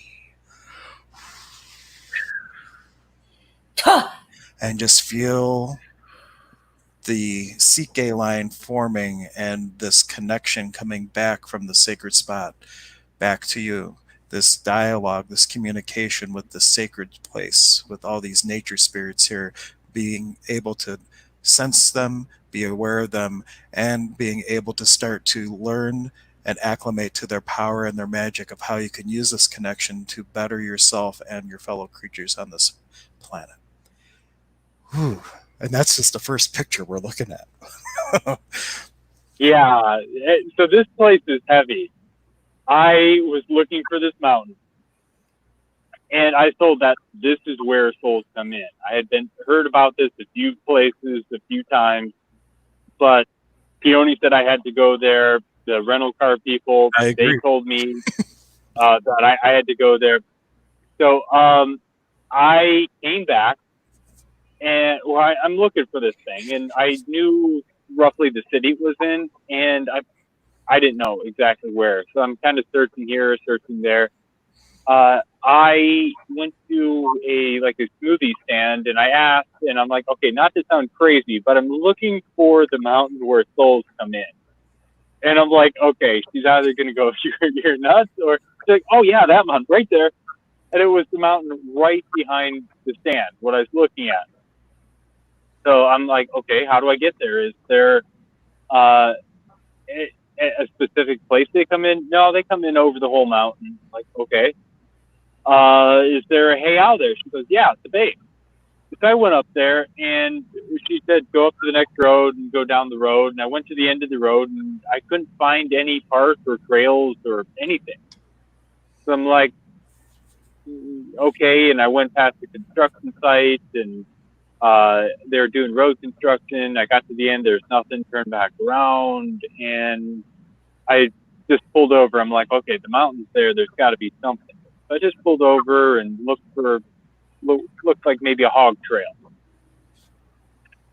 And just feel the CK line forming and this connection coming back from the sacred spot back to you. This dialogue, this communication with the sacred place, with all these nature spirits here, being able to sense them, be aware of them, and being able to start to learn and acclimate to their power and their magic of how you can use this connection to better yourself and your fellow creatures on this planet. Whew. And that's just the first picture we're looking at. Yeah. So this place is heavy. I was looking for this mountain, and I told that this is where souls come in. I had heard about this a few places, a few times, but Peony said I had to go there. The rental car people, they told me that I had to go there. So I came back, and I'm looking for this thing, and I knew roughly the city it was in, and I didn't know exactly where. So I'm kind of searching here, searching there. I went to a smoothie stand and I asked, and I'm like, okay, not to sound crazy, but I'm looking for the mountain where souls come in. And I'm like, okay, she's either gonna go, you're nuts, or she's like, oh yeah, that mountain right there. And it was the mountain right behind the stand, what I was looking at. So I'm like, okay, how do I get there? Is there uh, a specific place they come in? No, they come in over the whole mountain. I'm like, okay. Is there a heiau there? She goes, yeah, it's the base. So I went up there and she said, go up to the next road and go down the road. And I went to the end of the road and I couldn't find any park or trails or anything. So I'm like, okay. And I went past the construction site and they were doing road construction. I got to the end, there's nothing, turned back around. And I just pulled over. I'm like, okay, the mountain's there. There's got to be something. So I just pulled over and looked like maybe a hog trail.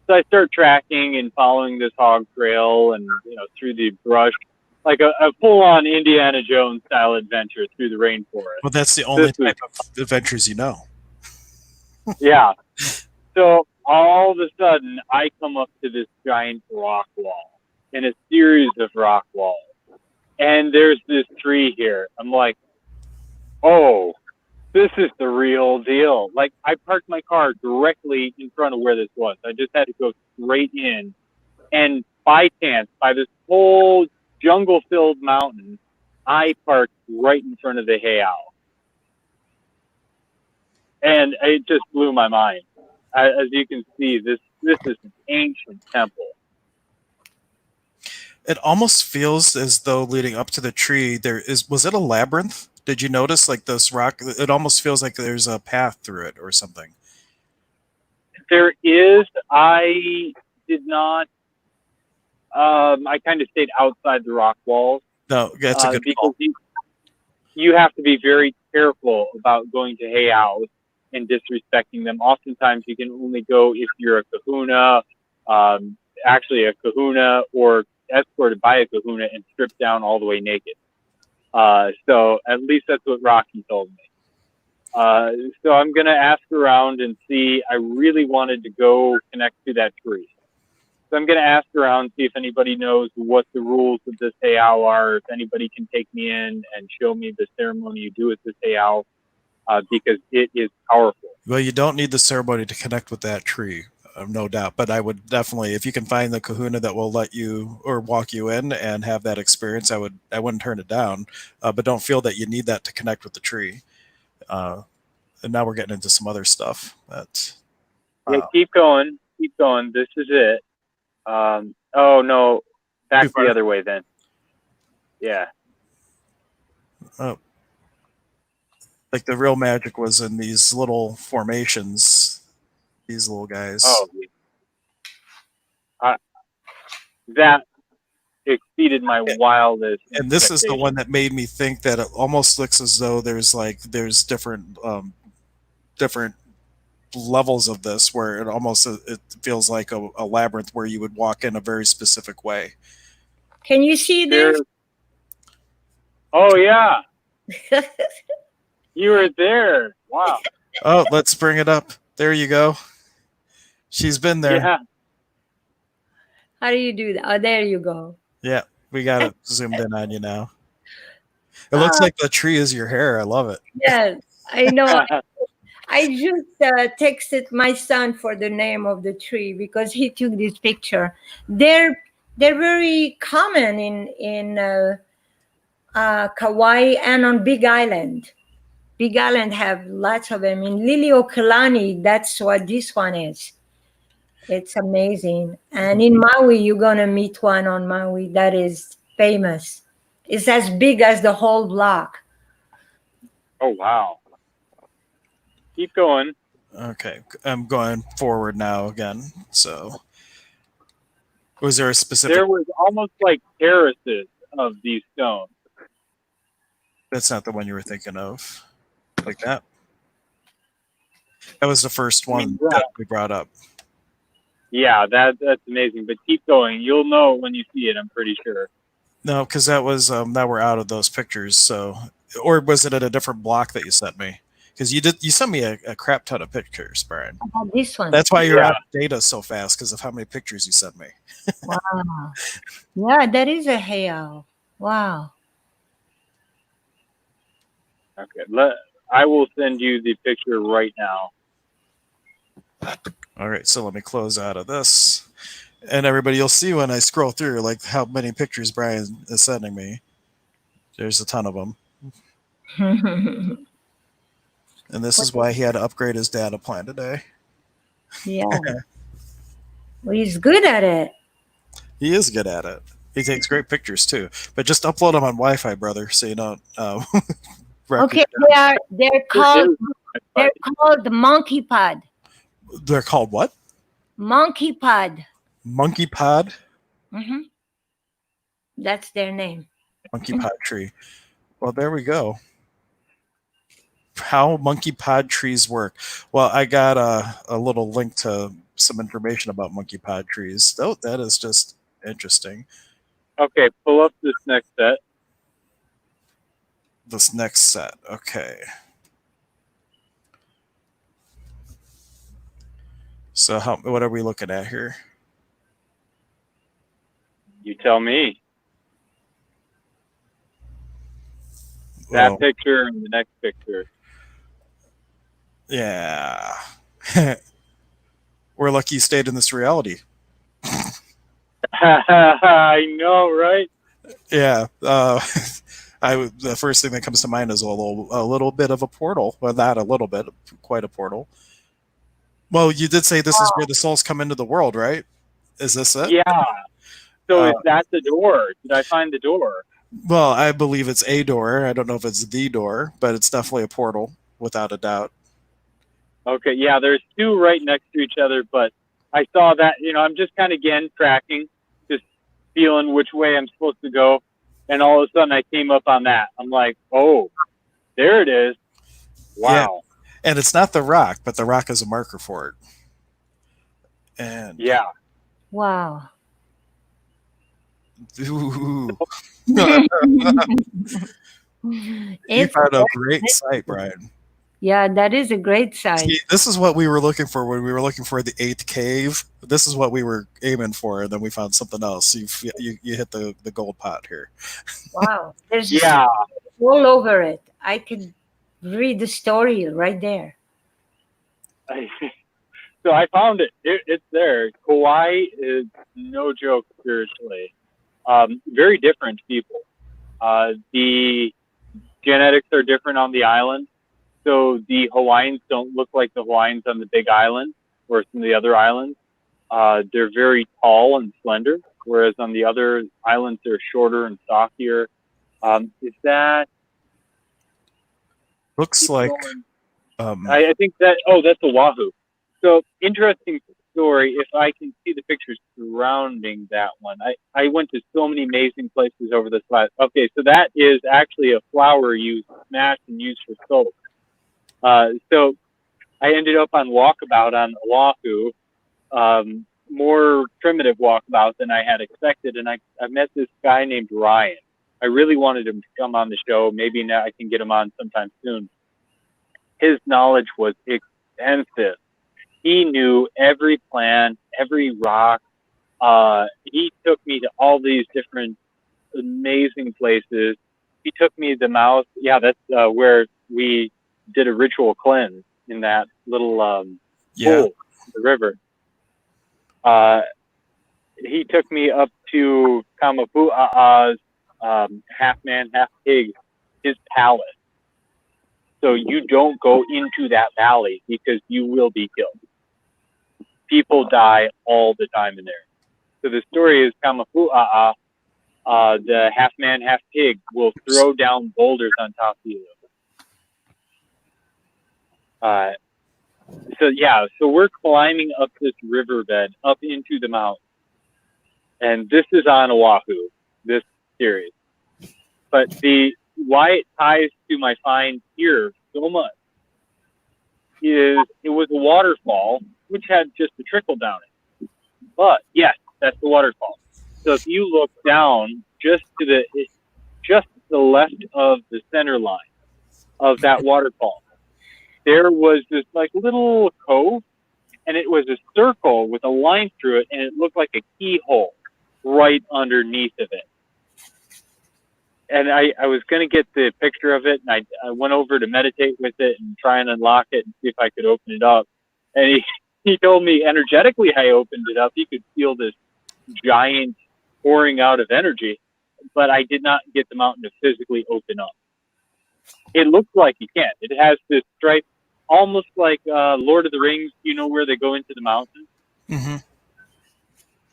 So I start tracking and following this hog trail and, through the brush, like a full-on Indiana Jones style adventure through the rainforest. Well, that's the only type of adventures you know. Yeah. So all of a sudden, I come up to this giant rock wall and a series of rock walls. And there's this tree here. I'm like, oh, this is the real deal. Like, I parked my car directly in front of where this was. I just had to go straight in. And by chance, by this whole jungle-filled mountain, I parked right in front of the heiau. And it just blew my mind. As you can see, this is an ancient temple. It almost feels as though leading up to the tree, was it a labyrinth? Did you notice like this rock? It almost feels like there's a path through it or something. There is. I did not. I kind of stayed outside the rock walls. No, that's a good call. Because you have to be very careful about going to heiaus and disrespecting them. Oftentimes, you can only go if you're a kahuna, actually a kahuna, or escorted by a kahuna and stripped down all the way naked. So at least that's what Rocky told me. So I'm going to ask around and see. I really wanted to go connect to that tree. So I'm going to ask around, see if anybody knows what the rules of this heiau are, if anybody can take me in and show me the ceremony you do at this heiau, because it is powerful. Well, you don't need the ceremony to connect with that tree, no doubt. But I would definitely, if you can find the kahuna that will let you or walk you in and have that experience, I wouldn't turn it down. But don't feel that you need that to connect with the tree. And now we're getting into some other stuff. Yeah, keep going. This is it. Oh no, back the other way then. Yeah. Oh, like the real magic was in these little formations, these little guys. Oh, that exceeded my wildest. And this is the one that made me think that it almost looks as though there's different levels of this, where it feels like a labyrinth where you would walk in a very specific way. Can you see this? Oh yeah. You were there. Wow. Oh, let's bring it up. There you go. She's been there. Yeah. How do you do that? Oh, there you go. Yeah, we got it zoomed in on you now. It looks like the tree is your hair. I love it. Yes, I know. I just texted my son for the name of the tree because he took this picture. They're very common in Kauai and on Big Island. Big Island have lots of them. In Liliuokalani, that's what this one is. It's amazing. And in Maui, you're going to meet one on Maui that is famous. It's as big as the whole block. Oh, wow. Keep going. Okay, I'm going forward now again. So, was there a specific? There was almost like terraces of these stones. That's not the one you were thinking of, like that. That was the first one that we brought up. Yeah, that's amazing. But keep going. You'll know when you see it, I'm pretty sure. No, because that was that were out of those pictures. So, or was it at a different block that you sent me? Because you sent me a crap ton of pictures, Brian. This one. That's why you're Yeah. out of data so fast because of how many pictures you sent me. Wow. Yeah, that is a hail. Wow. Okay. I will send you the picture right now. All right, so let me close out of this, and everybody, you'll see when I scroll through like how many pictures Brian is sending me. There's a ton of them, and this is why he had to upgrade his data plan today. Yeah. Well, he's good at it. He is good at it. He takes great pictures too, but just upload them on Wi-Fi, brother, so you don't wreck Okay, your. they're There called is- they're called monkey pod. They're called what? Monkey pod. Monkey pod. Hmm. That's their name. Monkey pod tree. Well, there we go. How monkey pod trees work. Well, I got a little link to some information about monkey pod trees. Oh, that is just interesting. Okay, pull up this next set. This next set. Okay. So what are we looking at here? You tell me. Well, That picture and the next picture. yeah. We're lucky you stayed in this reality. I know, right? Yeah. The first thing that comes to mind is a little bit of a portal. Well, not a little bit, quite a portal. Well, you did say this is where the souls come into the world, right? Is this it? Yeah. So Uh, is that the door? Did I find the door? Well, I believe it's a door. I don't know if it's the door, but it's definitely a portal, without a doubt. Okay, yeah, there's two right next to each other, but I saw that, I'm just kind of again tracking, just feeling which way I'm supposed to go. And all of a sudden I came up on that. I'm like, oh, there it is. Wow. And it's not the rock, but the rock is a marker for it. And Yeah. Wow. ooh, you It's found a great site, Brian. Yeah, that is a great site. See, this is what we were looking for when we were looking for the eighth cave. This is what we were aiming for, and then we found something else. You hit the gold pot here. Wow. There's Yeah. all over it. I could read the story right there. So I found it. It's there. Kauai is no joke, seriously. Very different people. The genetics are different on the island. So the Hawaiians don't look like the Hawaiians on the Big Island or some of the other islands. They're very tall and slender, whereas on the other islands they're shorter and stockier. Is that Looks like I think that that's Oahu. So interesting story. If I can see the pictures surrounding that one, I went to so many amazing places over this last. Okay, so that is actually a flower you smash and use for soap. So I ended up on walkabout on Oahu, more primitive walkabout than I had expected, and I met this guy named Ryan. I really wanted him to come on the show. Maybe now I can get him on sometime soon. His knowledge was extensive. He knew every plant, every rock. He took me to all these different amazing places. He took me to the mouth. Yeah, that's where we did a ritual cleanse in that little pool, the river. He took me up to Kamapu'a'a's half man, half pig, his palace. So you don't go into that valley because you will be killed. People die all the time in there. So the story is Kamapu'a'a, the half man, half pig, will throw down boulders on top of you. So we're climbing up this riverbed up into the mountain. And this is on Oahu, this series. But why it ties to my find here so much is it was a waterfall, which had just a trickle down it. But yes, that's the waterfall. So if you look down just to the left of the center line of that waterfall, there was this like little cove, and it was a circle with a line through it, and it looked like a keyhole right underneath of it. And I was going to get the picture of it, and I went over to meditate with it and try and unlock it and see if I could open it up. And he told me energetically I opened it up. He could feel this giant pouring out of energy, but I did not get the mountain to physically open up. It looks like you can. It has this stripe, almost like Lord of the Rings, you know, where they go into the mountains? Mm-hmm.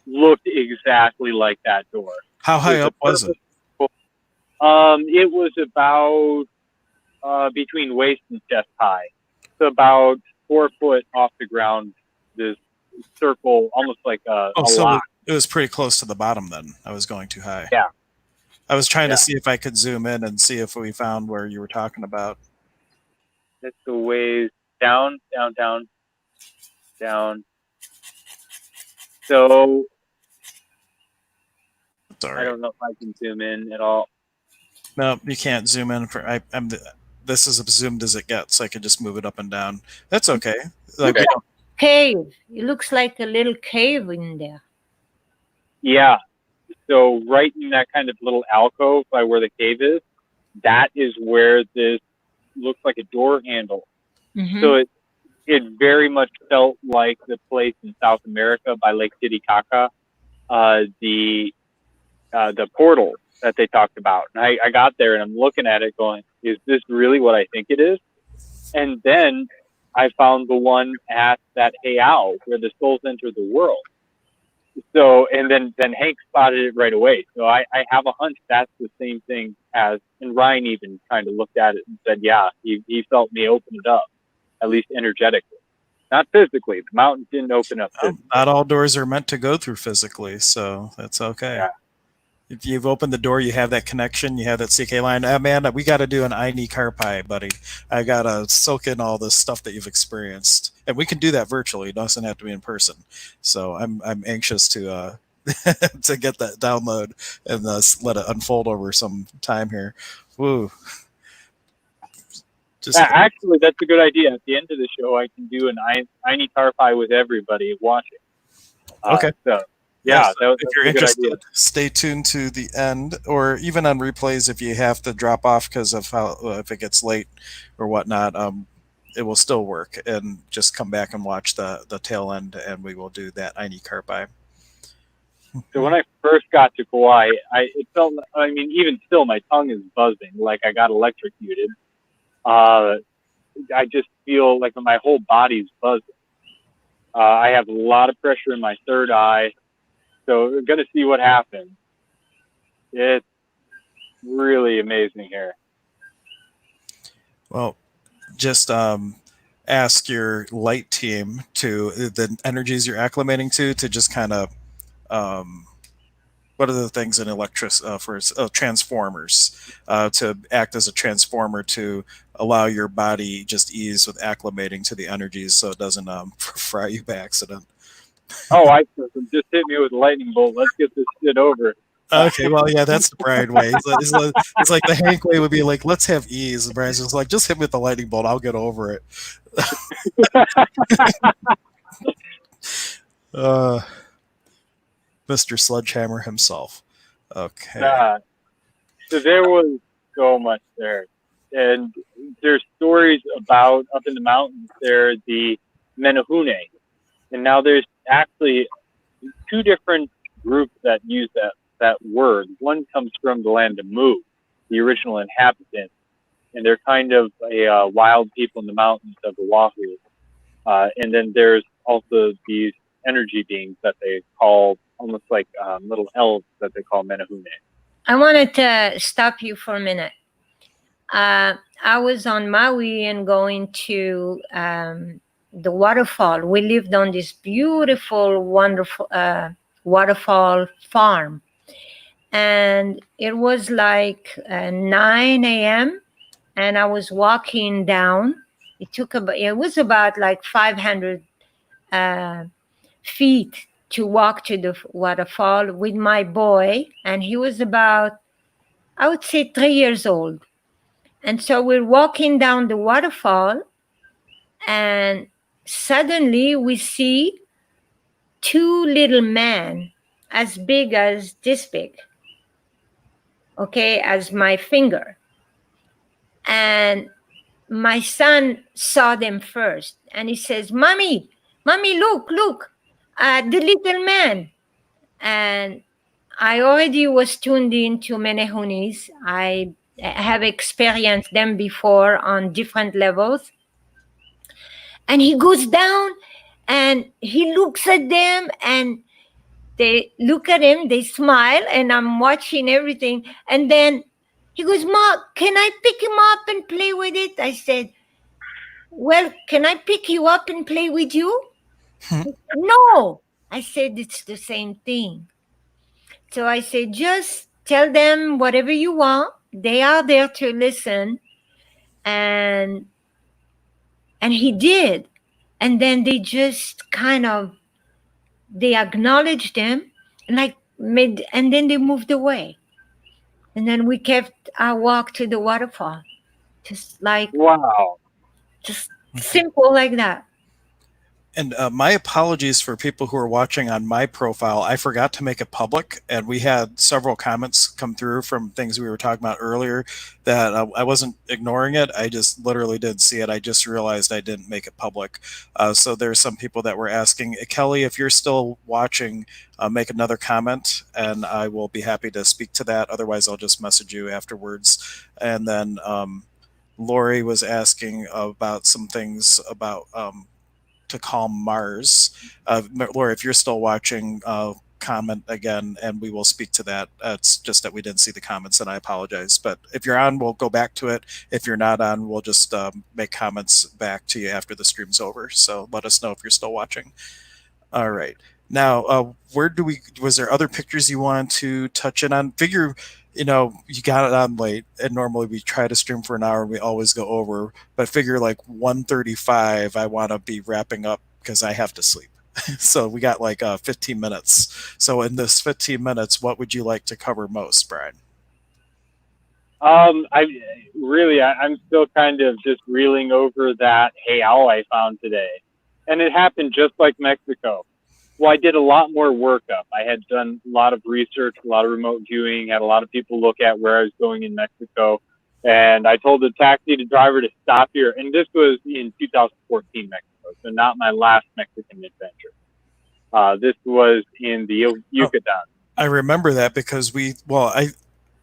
Looked exactly like that door. How high up was it? It was about between waist and chest high. So about 4 foot off the ground, this circle, almost like a lock. It was pretty close to the bottom then. I was going too high. Yeah. I was trying to see if I could zoom in and see if we found where you were talking about. It's the ways down, down, down, down. So I don't know if I can zoom in at all. No, you can't zoom in. This is as zoomed as it gets. So I can just move it up and down. That's okay. Like Okay. Cave. It looks like a little cave in there. Yeah. So right in that kind of little alcove by where the cave is, that is where this looks like a door handle. Mm-hmm. So it very much felt like the place in South America by Lake Titicaca, the portal that they talked about. And I got there and I'm looking at it going, is this really what I think it is? And then I found the one at that Heiau where the souls enter the world. So, and then Hank spotted it right away. So I have a hunch that's the same thing as, and Ryan even kind of looked at it and said, yeah, he felt me open it up, at least energetically. Not physically. The mountain didn't open up physically. Not all doors are meant to go through physically, so that's okay. Yeah. If you've opened the door, you have that connection, you have that CK line. Man, we got to do an Aini Karpai, buddy. I got to soak in all this stuff that you've experienced. And we can do that virtually. It doesn't have to be in person. So I'm anxious to to get that download and let it unfold over some time here. Woo. Actually, that's a good idea. At the end of the show, I can do an Aini Karpai with everybody watching. Okay. So. Yeah, if you're interested, stay tuned to the end, or even on replays if you have to drop off because of how if it gets late or whatnot. It will still work, and just come back and watch the tail end, and we will do that Aini Karpai. So when I first got to Kauai, it felt. I mean, even still, my tongue is buzzing like I got electrocuted. I just feel like my whole body's buzzing. I have a lot of pressure in my third eye. So we're going to see what happens. It's really amazing here. Well, just ask your light team to the energies you're acclimating to just kind of what are the things in for transformers to act as a transformer to allow your body just ease with acclimating to the energies so it doesn't fry you by accident. Oh, I just hit me with a lightning bolt. Let's get this shit over. Okay, well, yeah, that's the Brian way. It's like the Hank way would be like, let's have ease. And Brian's just like, just hit me with the lightning bolt. I'll get over it. Mr. Sledgehammer himself. Okay. So there was so much there. And there's stories about up in the mountains there, the Menehune. And now there's actually two different groups that use that word. One comes from the land of Mu, the original inhabitants, and they're kind of a wild people in the mountains of Oahu. And then there's also these energy beings that they call almost like little elves that they call Menehune. I wanted to stop you for a minute. I was on Maui and going to the waterfall. We lived on this beautiful, wonderful waterfall farm. And it was like 9 a.m. and I was walking down. It was about like 500 feet to walk to the waterfall with my boy, and he was about, I would say, 3 years old. And so we're walking down the waterfall, and suddenly we see two little men as big as this big, okay, as my finger. And my son saw them first, and he says, Mommy, Mommy, look, the little man. And I already was tuned into Menehunis. I have experienced them before on different levels. And he goes down and he looks at them, and they look at him, they smile, and I'm watching everything. And then he goes, Ma, can I pick him up and play with it? I said, well, can I pick you up and play with you? No. I said, it's the same thing. So I said, just tell them whatever you want. They are there to listen. And he did. And then they just kind of, they acknowledged him, like made, and then they moved away. And then we kept our walk to the waterfall. Just like, Wow. just simple like that. And my apologies for people who are watching on my profile. I forgot to make it public, and we had several comments come through from things we were talking about earlier that I wasn't ignoring it. I just literally didn't see it. I just realized I didn't make it public. So there's some people that were asking, Kelly, if you're still watching, make another comment, and I will be happy to speak to that. Otherwise, I'll just message you afterwards. And then Lori was asking about some things about to calm Mars. Laura, if you're still watching, comment again, and we will speak to that. It's just that we didn't see the comments, and I apologize. But if you're on, we'll go back to it. If you're not on, we'll just make comments back to you after the stream's over. So let us know if you're still watching. All right. Now, was there other pictures you wanted to touch in on? Figure, you got it on late, and normally we try to stream for an hour and we always go over, but figure like 1:35, I want to be wrapping up because I have to sleep. So we got like 15 minutes. So in this 15 minutes, what would you like to cover most, Brian? I'm still kind of just reeling over that hey owl I found today, and it happened just like Mexico. Well, I did a lot more workup. I had done a lot of research, a lot of remote viewing, had a lot of people look at where I was going in Mexico, and I told the taxi driver to stop here. And this was in 2014 Mexico, so not my last Mexican adventure. This was in the Yucatan. I remember that because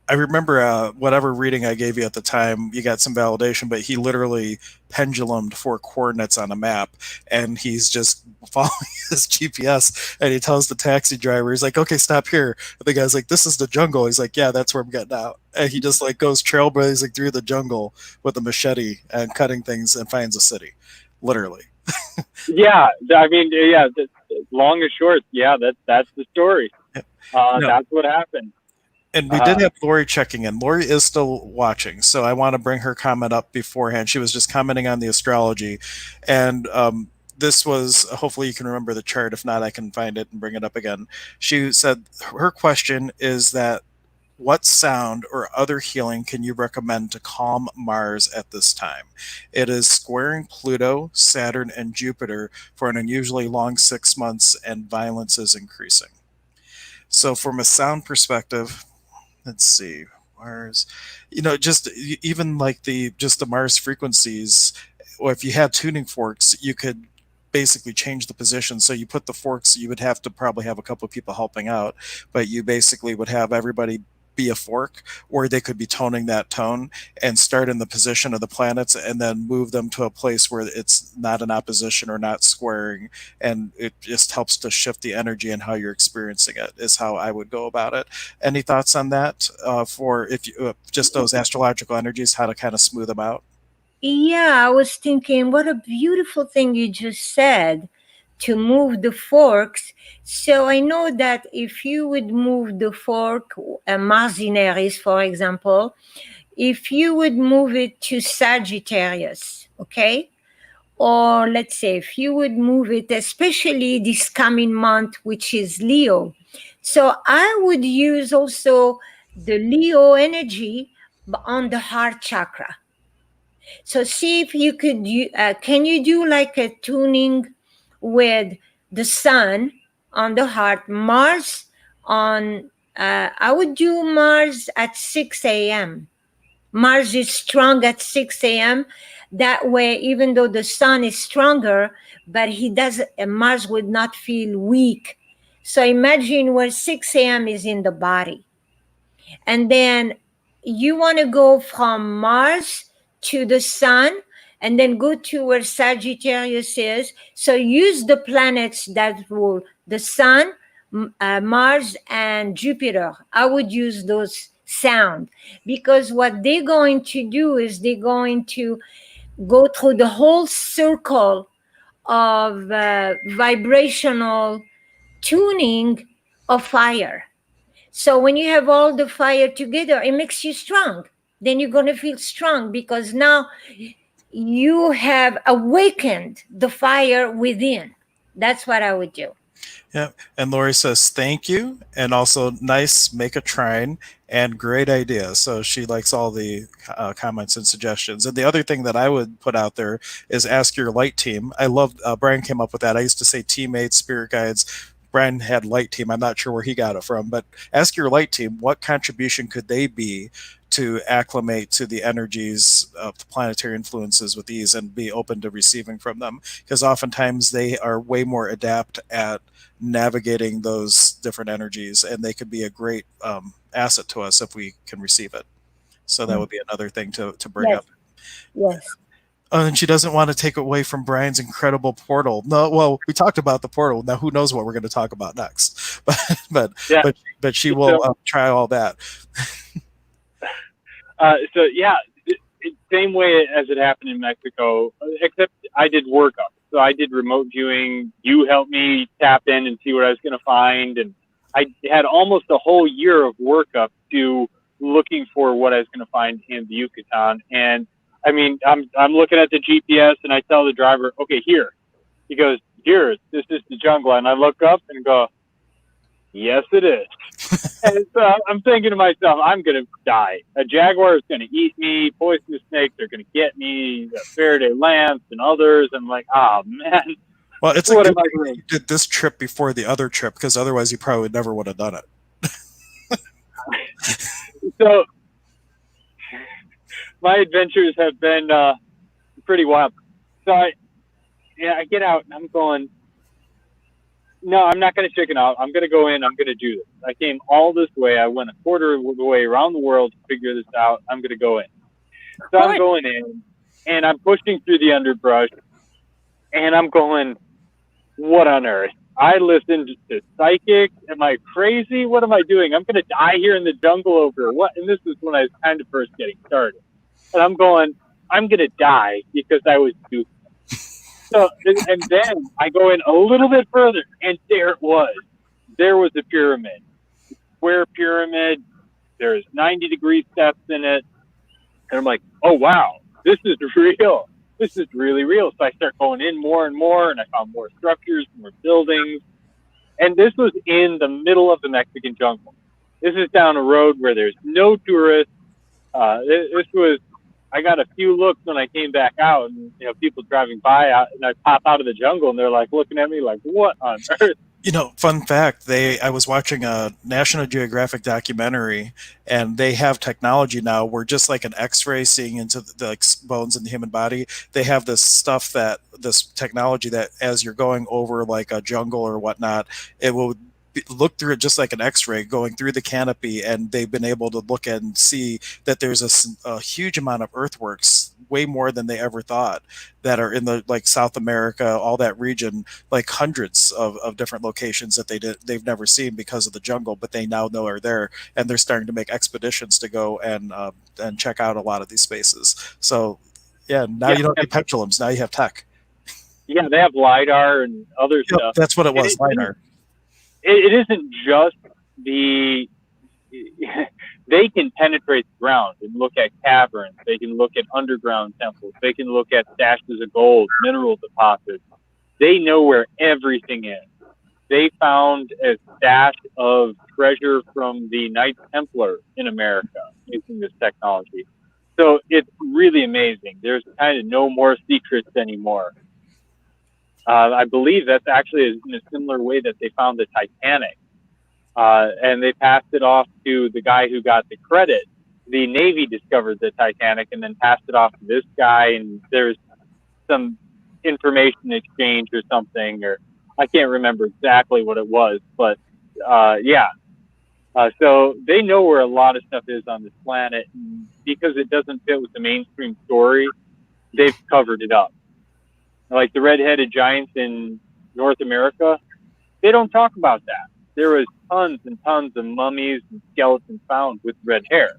I remember whatever reading I gave you at the time, you got some validation, but he literally pendulumed 4 coordinates on a map, and he's just following his GPS, and he tells the taxi driver, he's like, okay, stop here. And the guy's like, this is the jungle. He's like, yeah, that's where I'm getting out. And he just like goes trailblazing through the jungle with a machete and cutting things and finds a city, literally. Yeah, I mean, yeah, long and short, yeah, that's the story. No. That's what happened. And we did have Lori checking in. Lori is still watching, so I want to bring her comment up beforehand. She was just commenting on the astrology, and this was, hopefully you can remember the chart. If not, I can find it and bring it up again. She said her question is that what sound or other healing can you recommend to calm Mars at this time? It is squaring Pluto, Saturn, and Jupiter for an unusually long 6 months, and violence is increasing. So from a sound perspective, let's see, Mars, just even like the Mars frequencies, or if you had tuning forks, you could basically change the position. So you put the forks, you would have to probably have a couple of people helping out, but you basically would have everybody be a fork, or they could be toning that tone and start in the position of the planets and then move them to a place where it's not in opposition or not squaring, and it just helps to shift the energy and how you're experiencing it is how I would go about it. Any thoughts on that, for if you just those astrological energies, how to kind of smooth them out? Yeah, I was thinking, what a beautiful thing you just said, to move the forks. So I know that if you would move the fork, Marginaris, for example, if you would move it to Sagittarius, okay, or let's say if you would move it, especially this coming month, which is Leo. So I would use also the Leo energy on the heart chakra. So see if you could, can you do like a tuning with the sun on the heart, Mars on, I would do Mars at 6 a.m. Mars is strong at 6 a.m. That way, even though the sun is stronger, but he does, Mars would not feel weak. So imagine where 6 a.m. is in the body. And then you want to go from Mars to the sun and then go to where Sagittarius is. So use the planets that rule the sun, Mars, and Jupiter. I would use those sound, because what they're going to do is they're going to go through the whole circle of vibrational tuning of fire. So when you have all the fire together, it makes you strong. Then you're going to feel strong because now you have awakened the fire within. That's what I would do. Yeah. And Lori says, thank you. And also, nice, make a trine, and great idea. So she likes all the comments and suggestions. And the other thing that I would put out there is ask your light team. I love, Brian came up with that. I used to say teammates, spirit guides. Brian had light team. I'm not sure where he got it from, but ask your light team what contribution could they be to acclimate to the energies of the planetary influences with ease and be open to receiving from them. Because oftentimes they are way more adept at navigating those different energies, and they could be a great asset to us if we can receive it. So that would be another thing to bring Yes, up. yes. Oh, and she doesn't want to take away from Brian's incredible portal. No, well, we talked about the portal. Now, who knows what we're going to talk about next? But Yeah. but she will So, try all that. so yeah, same way as it happened in Mexico, except I did workup. So I did remote viewing. You helped me tap in and see what I was going to find, and I had almost a whole year of workup to looking for what I was going to find in the Yucatan. And I mean, I'm looking at the GPS, and I tell the driver, okay, here. He goes, here, this is the jungle, and I look up and go, yes, it is. And so I'm thinking to myself, I'm going to die. A jaguar is going to eat me. Poisonous snakes are going to get me. Faraday lamps and others. I'm like, oh, man. Well, it's a What good am I thing doing? you did this trip before the other trip, because otherwise you probably never would have done it. So my adventures have been pretty wild. So I get out and I'm going, no, I'm not going to chicken out. I'm going to go in. I'm going to do this. I came all this way. I went a quarter of the way around the world to figure this out. I'm going to go in. So I'm going in, and I'm pushing through the underbrush, and I'm going, what on earth? I listened to psychic. Am I crazy? What am I doing? I'm going to die here in the jungle over what? And this is when I was kind of first getting started. And I'm going, I'm going to die because I was stupid. So, and then I go in a little bit further, and there it was. There was a pyramid, square pyramid. There's 90-degree steps in it. And I'm like, oh, wow, this is real. This is really real. So I start going in more and more, and I found more structures, more buildings. And this was in the middle of the Mexican jungle. This is down a road where there's no tourists. This was, I got a few looks when I came back out, and people driving by, and I pop out of the jungle, and they're like looking at me like, what on earth? Fun fact, I was watching a National Geographic documentary, and they have technology now where, just like an X-ray seeing into the bones in the human body, they have this technology that as you're going over like a jungle or whatnot, it will look through it just like an X-ray going through the canopy, and they've been able to look and see that there's a huge amount of earthworks, way more than they ever thought, that are in the like South America, all that region, like hundreds of different locations that they've never seen because of the jungle, but they now know are there, and they're starting to make expeditions to go and check out a lot of these spaces. So yeah, now you don't need pendulums. Now you have tech. Yeah, they have LiDAR and other stuff. That's what it was, LiDAR. It isn't just they can penetrate the ground and look at caverns. They can look at underground temples. They can look at stashes of gold, mineral deposits. They know where everything is. They found a stash of treasure from the Knights Templar in America using this technology. So it's really amazing. There's kind of no more secrets anymore. I believe that's actually in a similar way that they found the Titanic. And they passed it off to the guy who got the credit. The Navy discovered the Titanic and then passed it off to this guy. And there's some information exchange or something, or I can't remember exactly what it was, but yeah. So they know where a lot of stuff is on this planet, and because it doesn't fit with the mainstream story, they've covered it up. Like the red-headed giants in North America, they don't talk about that. There was tons and tons of mummies and skeletons found with red hair.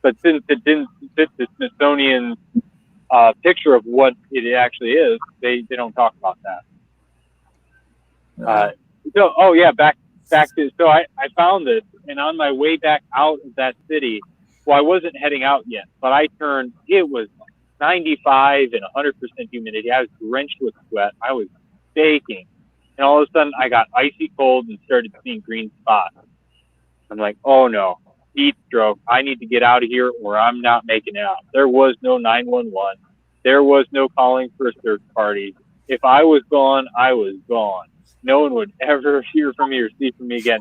But since it didn't fit the Smithsonian picture of what it actually is, they don't talk about that. Oh yeah, back to, so I found this, and on my way back out of that city, well, I wasn't heading out yet, but I turned, it was 95 and 100% humidity. I was drenched with sweat. I was baking. And all of a sudden, I got icy cold and started seeing green spots. I'm like, oh no, heat stroke. I need to get out of here or I'm not making it out. There was no 911. There was no calling for a search party. If I was gone, I was gone. No one would ever hear from me or see from me again.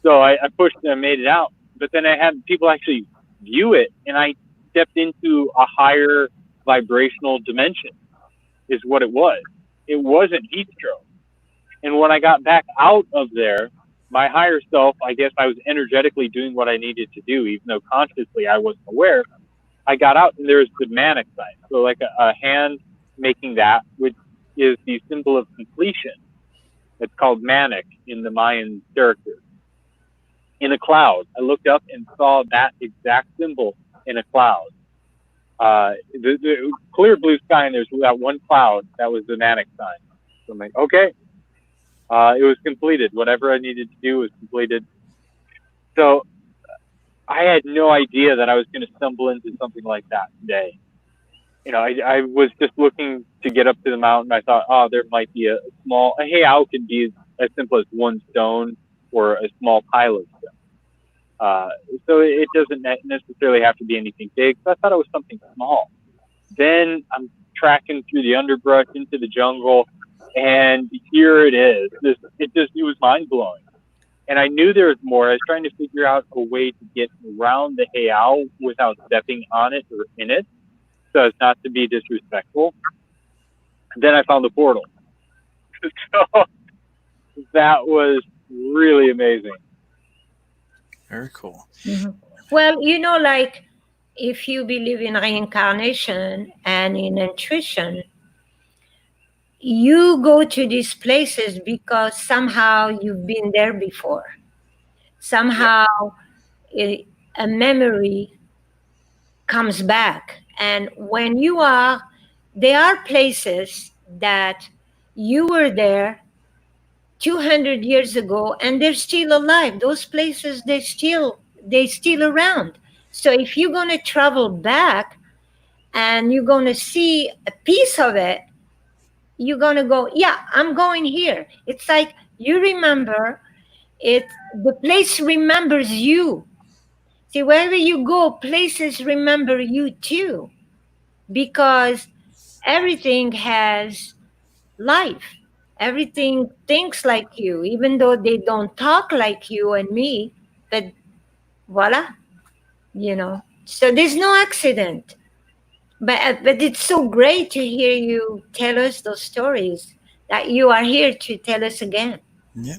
So I pushed and I made it out. But then I had people actually view it, and I stepped into a higher vibrational dimension is what it was. It wasn't heat stroke. And when I got back out of there, my higher self, I guess I was energetically doing what I needed to do, even though consciously I wasn't aware. I got out, and there's the manic side. So like a hand making that, which is the symbol of completion. It's called manic in the Mayan characters. In a cloud, I looked up and saw that exact symbol in a cloud. The clear blue sky, and there's that one cloud that was the manic sign. So I'm like, okay. It was completed. Whatever I needed to do was completed. So I had no idea that I was going to stumble into something like that today. You know, I was just looking to get up to the mountain. I thought, oh, there might be a heiau can be as simple as one stone or a small pile of stone. So it doesn't necessarily have to be anything big. So I thought it was something small. Then I'm tracking through the underbrush into the jungle, and here it is. It was mind blowing. And I knew there was more. I was trying to figure out a way to get around the heiau without stepping on it or in it, so as not to be disrespectful. And then I found the portal. So that was really amazing. Very cool. Mm-hmm. Well, you know, like if you believe in reincarnation and in intuition, you go to these places because somehow you've been there before. Somehow a memory comes back. And when you are, there are places that you were there 200 years ago and they're still alive. Those places, they still around. So if you're going to travel back and you're going to see a piece of it, you're going to go, yeah, I'm going here. It's like you remember it, the place remembers you. See, wherever you go, places remember you too, because everything has life. Everything thinks like you, even though they don't talk like you and me, but voila, you know. So there's no accident. But it's so great to hear you tell us those stories that you are here to tell us again. Yeah.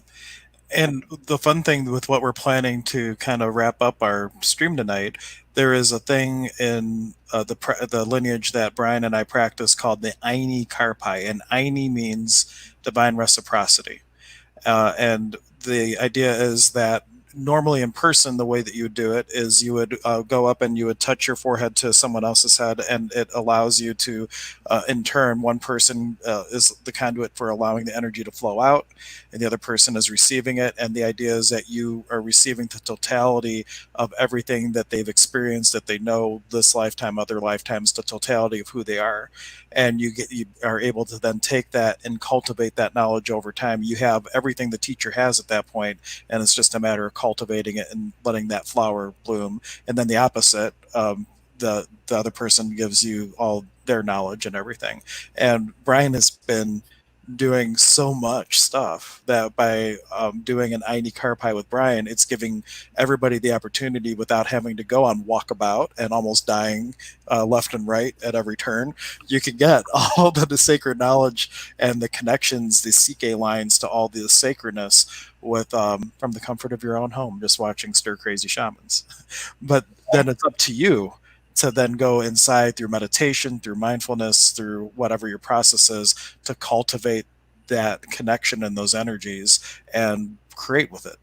And the fun thing with what we're planning to kind of wrap up our stream tonight, there is a thing in the lineage that Brian and I practice called the Aini Karpai, and Aini means divine reciprocity. And the idea is that normally in person, the way that you would do it is you would go up and you would touch your forehead to someone else's head, and it allows you to, in turn, one person is the conduit for allowing the energy to flow out, and the other person is receiving it. And the idea is that you are receiving the totality of everything that they've experienced, that they know this lifetime, other lifetimes, the totality of who they are. And you are able to then take that and cultivate that knowledge over time. You have everything the teacher has at that point, and it's just a matter of cultivating it and letting that flower bloom. And then the opposite, the other person gives you all their knowledge and everything. And Brian has been doing so much stuff that by doing an ID Carpi with Brian, it's giving everybody the opportunity without having to go on walkabout and almost dying left and right at every turn. You can get all the sacred knowledge and the connections, the CK lines to all the sacredness with from the comfort of your own home, just watching Stir Crazy Shamans. But then it's up to you to then go inside through meditation, through mindfulness, through whatever your process is, to cultivate that connection and those energies and create with it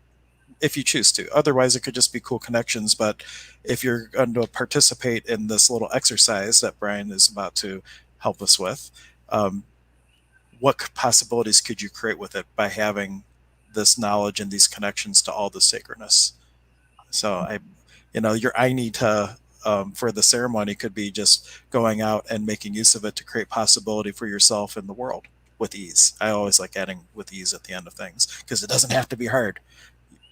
if you choose to. Otherwise, it could just be cool connections. But if you're going to participate in this little exercise that Brian is about to help us with, what possibilities could you create with it by having this knowledge and these connections to all the sacredness? So your I need to for the ceremony could be just going out and making use of it to create possibility for yourself in the world with ease. I always like adding with ease at the end of things because it doesn't have to be hard.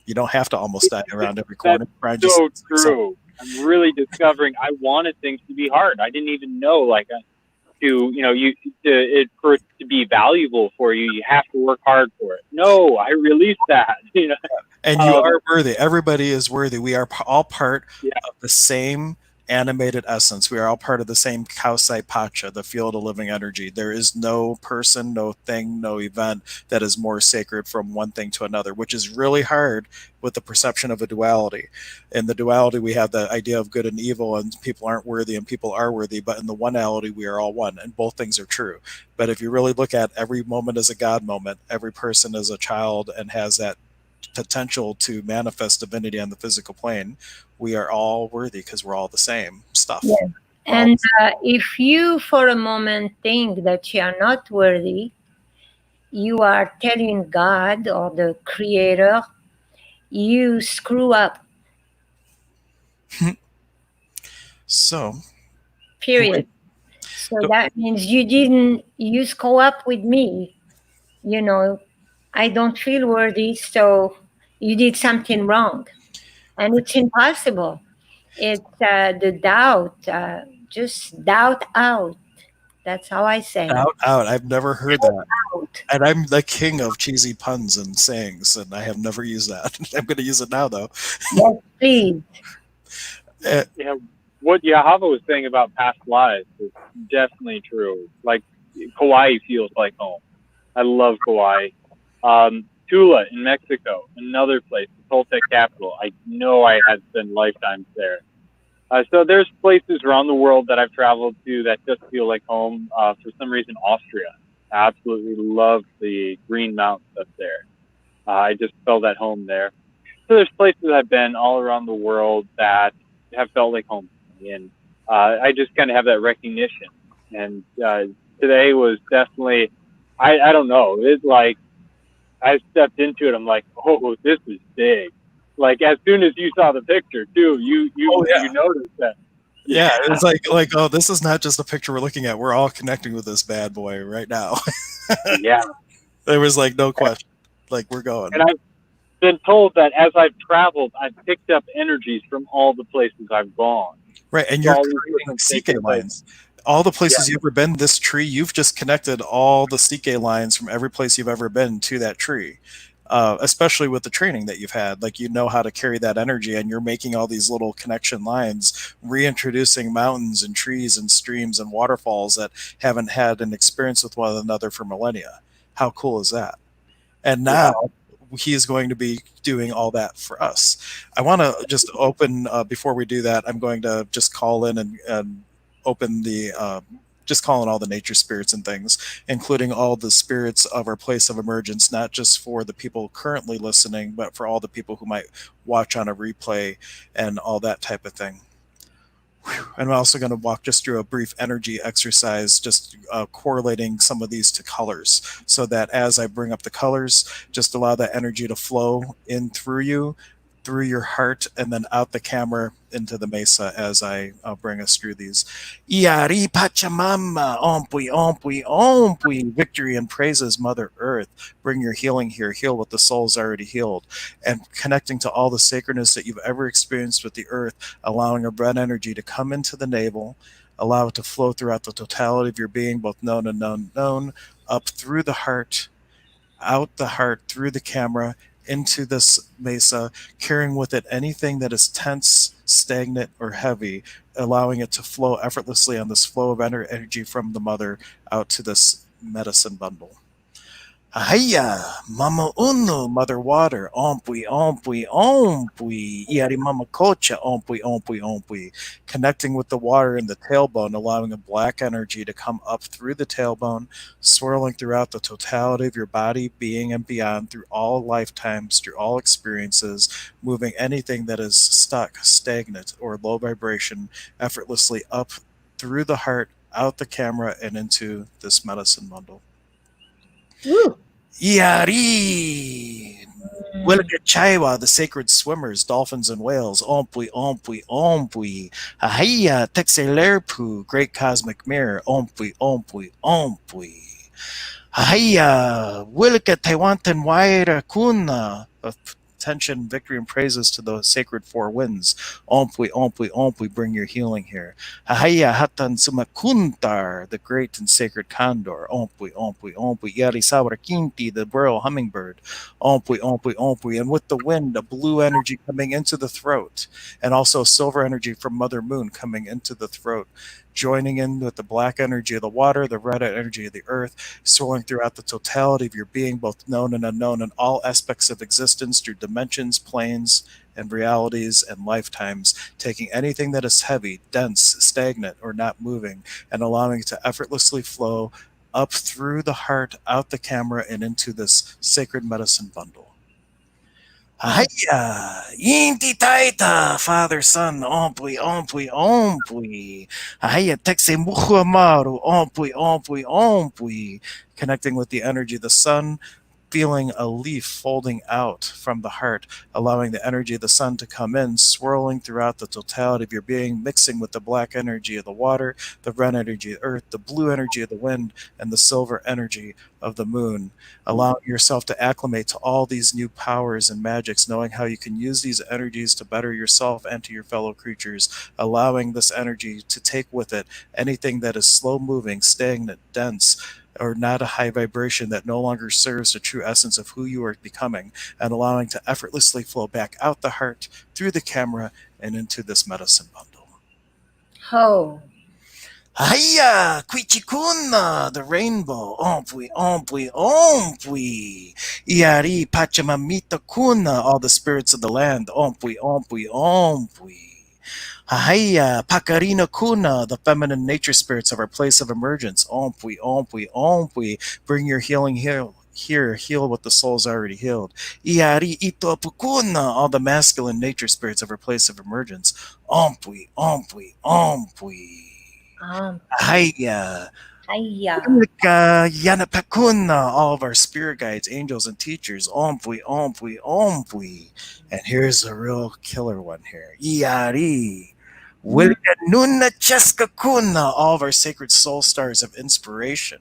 You don't have to almost die around every corner. That's Brian so just true. I'm really discovering I wanted things to be hard. I didn't even know for it to be valuable for you, you have to work hard for it. No, I released that. And you are worthy. Everybody is worthy. We are all part Yeah. of the same animated essence. We are all part of the same Kausai Pacha, the field of living energy. There is no person, no thing, no event that is more sacred from one thing to another, which is really hard with the perception of a duality. In the duality, we have the idea of good and evil, and people aren't worthy and people are worthy. But in the oneality, we are all one, and both things are true. But if you really look at every moment as a God moment, every person is a child and has that potential to manifest divinity on the physical plane, we are all worthy because we're all the same stuff. Yes. And if you for a moment think that you are not worthy, you are telling God or the Creator, you screw up. So, Period. So that means you screw up with me. I don't feel worthy, so you did something wrong. And it's impossible. It's the doubt, just doubt out. That's how I say it. out. I've never heard that. Out. And I'm the king of cheesy puns and sayings, and I have never used that. I'm going to use it now, though. Yes, please. Yeah, what Yahava was saying about past lives is definitely true. Like Kauai feels like home. I love Kauai. Tula in Mexico, another place, the Toltec capital. I know I had spent lifetimes there. So there's places around the world that I've traveled to that just feel like home. For some reason, Austria. I absolutely love the Green Mountains up there. I just felt at home there. So there's places I've been all around the world that have felt like home to me, and I just kind of have that recognition. And today was definitely, I don't know, it's like I stepped into it. I'm like, oh, this is big. Like as soon as you saw the picture too, you noticed that. Yeah, it's like oh, this is not just a picture we're looking at. We're all connecting with this bad boy right now. Yeah. There was like no question. Like we're going. And I've been told that as I've traveled, I've picked up energies from all the places I've gone. Right, and you're creating CK lines. All the places you've ever been, this tree, you've just connected all the CK lines from every place you've ever been to that tree. Especially with the training that you've had, like you know how to carry that energy, and you're making all these little connection lines, reintroducing mountains and trees and streams and waterfalls that haven't had an experience with one another for millennia. How cool is that? And now he is going to be doing all that for us. I want to just open before we do that. I'm going to just call in and open the just calling all the nature spirits and things, including all the spirits of our place of emergence, not just for the people currently listening, but for all the people who might watch on a replay and all that type of thing. And I'm also going to walk just through a brief energy exercise, just correlating some of these to colors, so that as I bring up the colors, just allow that energy to flow in through you, through your heart, and then out the camera into the mesa as I bring us through these. Iari Pachamama, ompui, ompui, ompui. Victory and praises, Mother Earth. Bring your healing here. Heal what the soul's already healed. And connecting to all the sacredness that you've ever experienced with the earth, allowing a red energy to come into the navel, allow it to flow throughout the totality of your being, both known and unknown, up through the heart, out the heart, through the camera, into this mesa, carrying with it anything that is tense, stagnant, or heavy, allowing it to flow effortlessly on this flow of energy from the mother out to this medicine bundle. Ahaya, Mama Unu, Mother Water, Ompui, Ompui, Ompui, Iari Mama Kocha, Ompui, Ompui, Ompui, connecting with the water in the tailbone, allowing a black energy to come up through the tailbone, swirling throughout the totality of your body, being, and beyond, through all lifetimes, through all experiences, moving anything that is stuck, stagnant, or low vibration effortlessly up through the heart, out the camera, and into this medicine bundle. Woo. Yari! Mm. Willikachaiwa, the sacred swimmers, dolphins and whales, ompui, ompui, ompui. Ahaya, Texelerpu, great cosmic mirror, ompui, ompui, ompui. Ahaya, Willika Taiwantan Waira Kuna, of attention, victory, and praises to the sacred four winds. Ompui, ompui, ompui, bring your healing here. Ahaya Hatan Sumakuntar, the great and sacred condor. Ompui, ompui, ompui, Yari Sawara Kinti, the royal hummingbird. Ompui, ompui, ompui, and with the wind, a blue energy coming into the throat, and also silver energy from Mother Moon coming into the throat, joining in with the black energy of the water, the red energy of the earth, soaring throughout the totality of your being, both known and unknown, in all aspects of existence through dimensions, planes, and realities and lifetimes, taking anything that is heavy, dense, stagnant, or not moving, and allowing it to effortlessly flow up through the heart, out the camera, and into this sacred medicine bundle. Oh. Hiya! Inti taita, Father, Son, ompui, ompui, ompui. Hiya, texe muhuamaru, ompui, ompui, ompui. Connecting with the energy of the sun, feeling a leaf folding out from the heart, allowing the energy of the sun to come in, swirling throughout the totality of your being, mixing with the black energy of the water, the red energy of the earth, the blue energy of the wind, and the silver energy of the moon, allowing yourself to acclimate to all these new powers and magics, knowing how you can use these energies to better yourself and to your fellow creatures, allowing this energy to take with it anything that is slow moving, stagnant, dense, or not a high vibration that no longer serves the true essence of who you are becoming, and allowing to effortlessly flow back out the heart, through the camera, and into this medicine bundle. Oh. Hiya, Quichicuna, the rainbow, ompui, ompui, ompui. Iari, Pachamamita kuna, all the spirits of the land, ompui, ompui, ompui. Ahaya, Pakarina Kuna, the feminine nature spirits of our place of emergence. Ompui, ompui, ompui. Bring your healing here, heal what the soul's already healed. Iari ito pukuna, all the masculine nature spirits of our place of emergence. Ompui, ompui, ompui. Um. Ahaya. Hiya. Unika Yanapakuna, all of our spirit guides, angels, and teachers. Ompui, ompui, ompui. And here's a real killer one here. Iari. Mm. Wilka Nuna Cheska Kuna, all of our sacred soul stars of inspiration.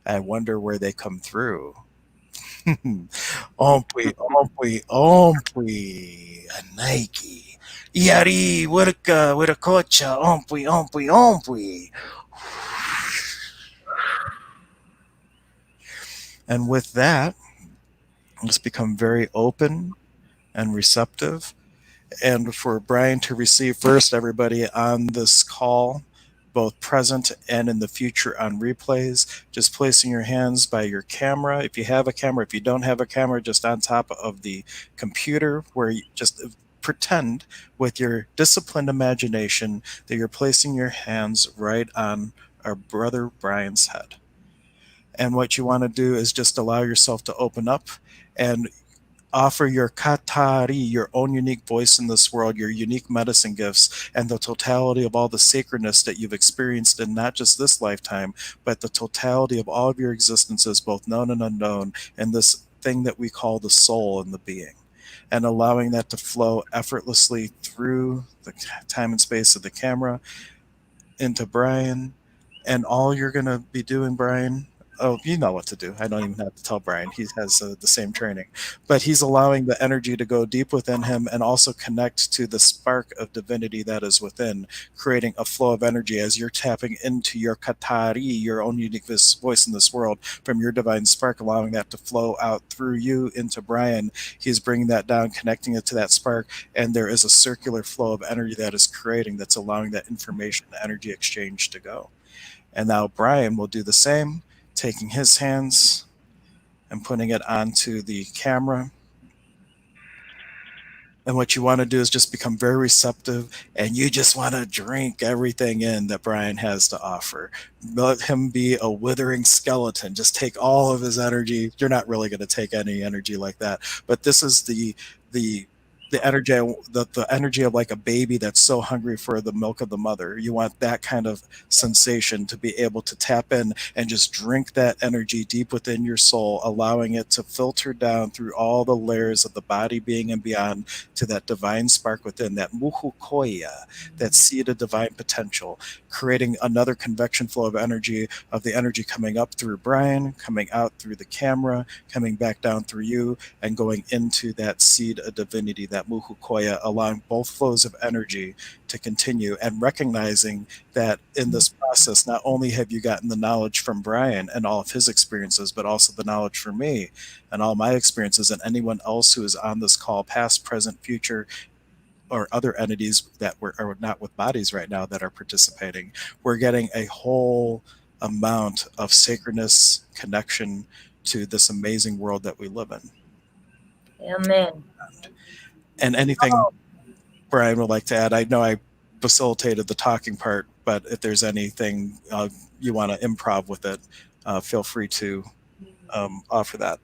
I wonder where they come through. Ompui, ompui, ompui. A Nike. Iari, Wirka, Wirakocha, ompui, ompui, ompui. And with that, let's become very open and receptive. And for Brian to receive first, everybody on this call, both present and in the future on replays, just placing your hands by your camera. If you have a camera, if you don't have a camera, just on top of the computer, where you just pretend with your disciplined imagination that you're placing your hands right on our brother Brian's head. And what you want to do is just allow yourself to open up and offer your katari, your own unique voice in this world, your unique medicine gifts, and the totality of all the sacredness that you've experienced in not just this lifetime, but the totality of all of your existences, both known and unknown, and this thing that we call the soul and the being. And allowing that to flow effortlessly through the time and space of the camera into Brian. And all you're going to be doing, Brian, oh, you know what to do. I don't even have to tell Brian. He has the same training. But he's allowing the energy to go deep within him and also connect to the spark of divinity that is within, creating a flow of energy as you're tapping into your katari, your own unique voice in this world, from your divine spark, allowing that to flow out through you into Brian. He's bringing that down, connecting it to that spark, and there is a circular flow of energy that is creating, that's allowing that information, energy exchange to go. And now Brian will do the same, taking his hands and putting it onto the camera. And what you want to do is just become very receptive, and you just want to drink everything in that Brian has to offer. Let him be a withering skeleton. Just take all of his energy. You're not really going to take any energy like that, but this is the the energy, the energy of like a baby that's so hungry for the milk of the mother. You want that kind of sensation to be able to tap in and just drink that energy deep within your soul, allowing it to filter down through all the layers of the body, being, and beyond, to that divine spark within, that muhukoya, that seed of divine potential, creating another convection flow of the energy coming up through Brian, coming out through the camera, coming back down through you, and going into that seed of divinity, that muhukoya, allowing both flows of energy to continue, and recognizing that in this process, not only have you gotten the knowledge from Brian and all of his experiences, but also the knowledge from me and all my experiences, and anyone else who is on this call, past, present, future, or other entities that are not with bodies right now that are participating. We're getting a whole amount of sacredness, connection to this amazing world that we live in. Amen. And anything Brian would like to add, I know I facilitated the talking part, but if there's anything you want to improv with it, feel free to offer that.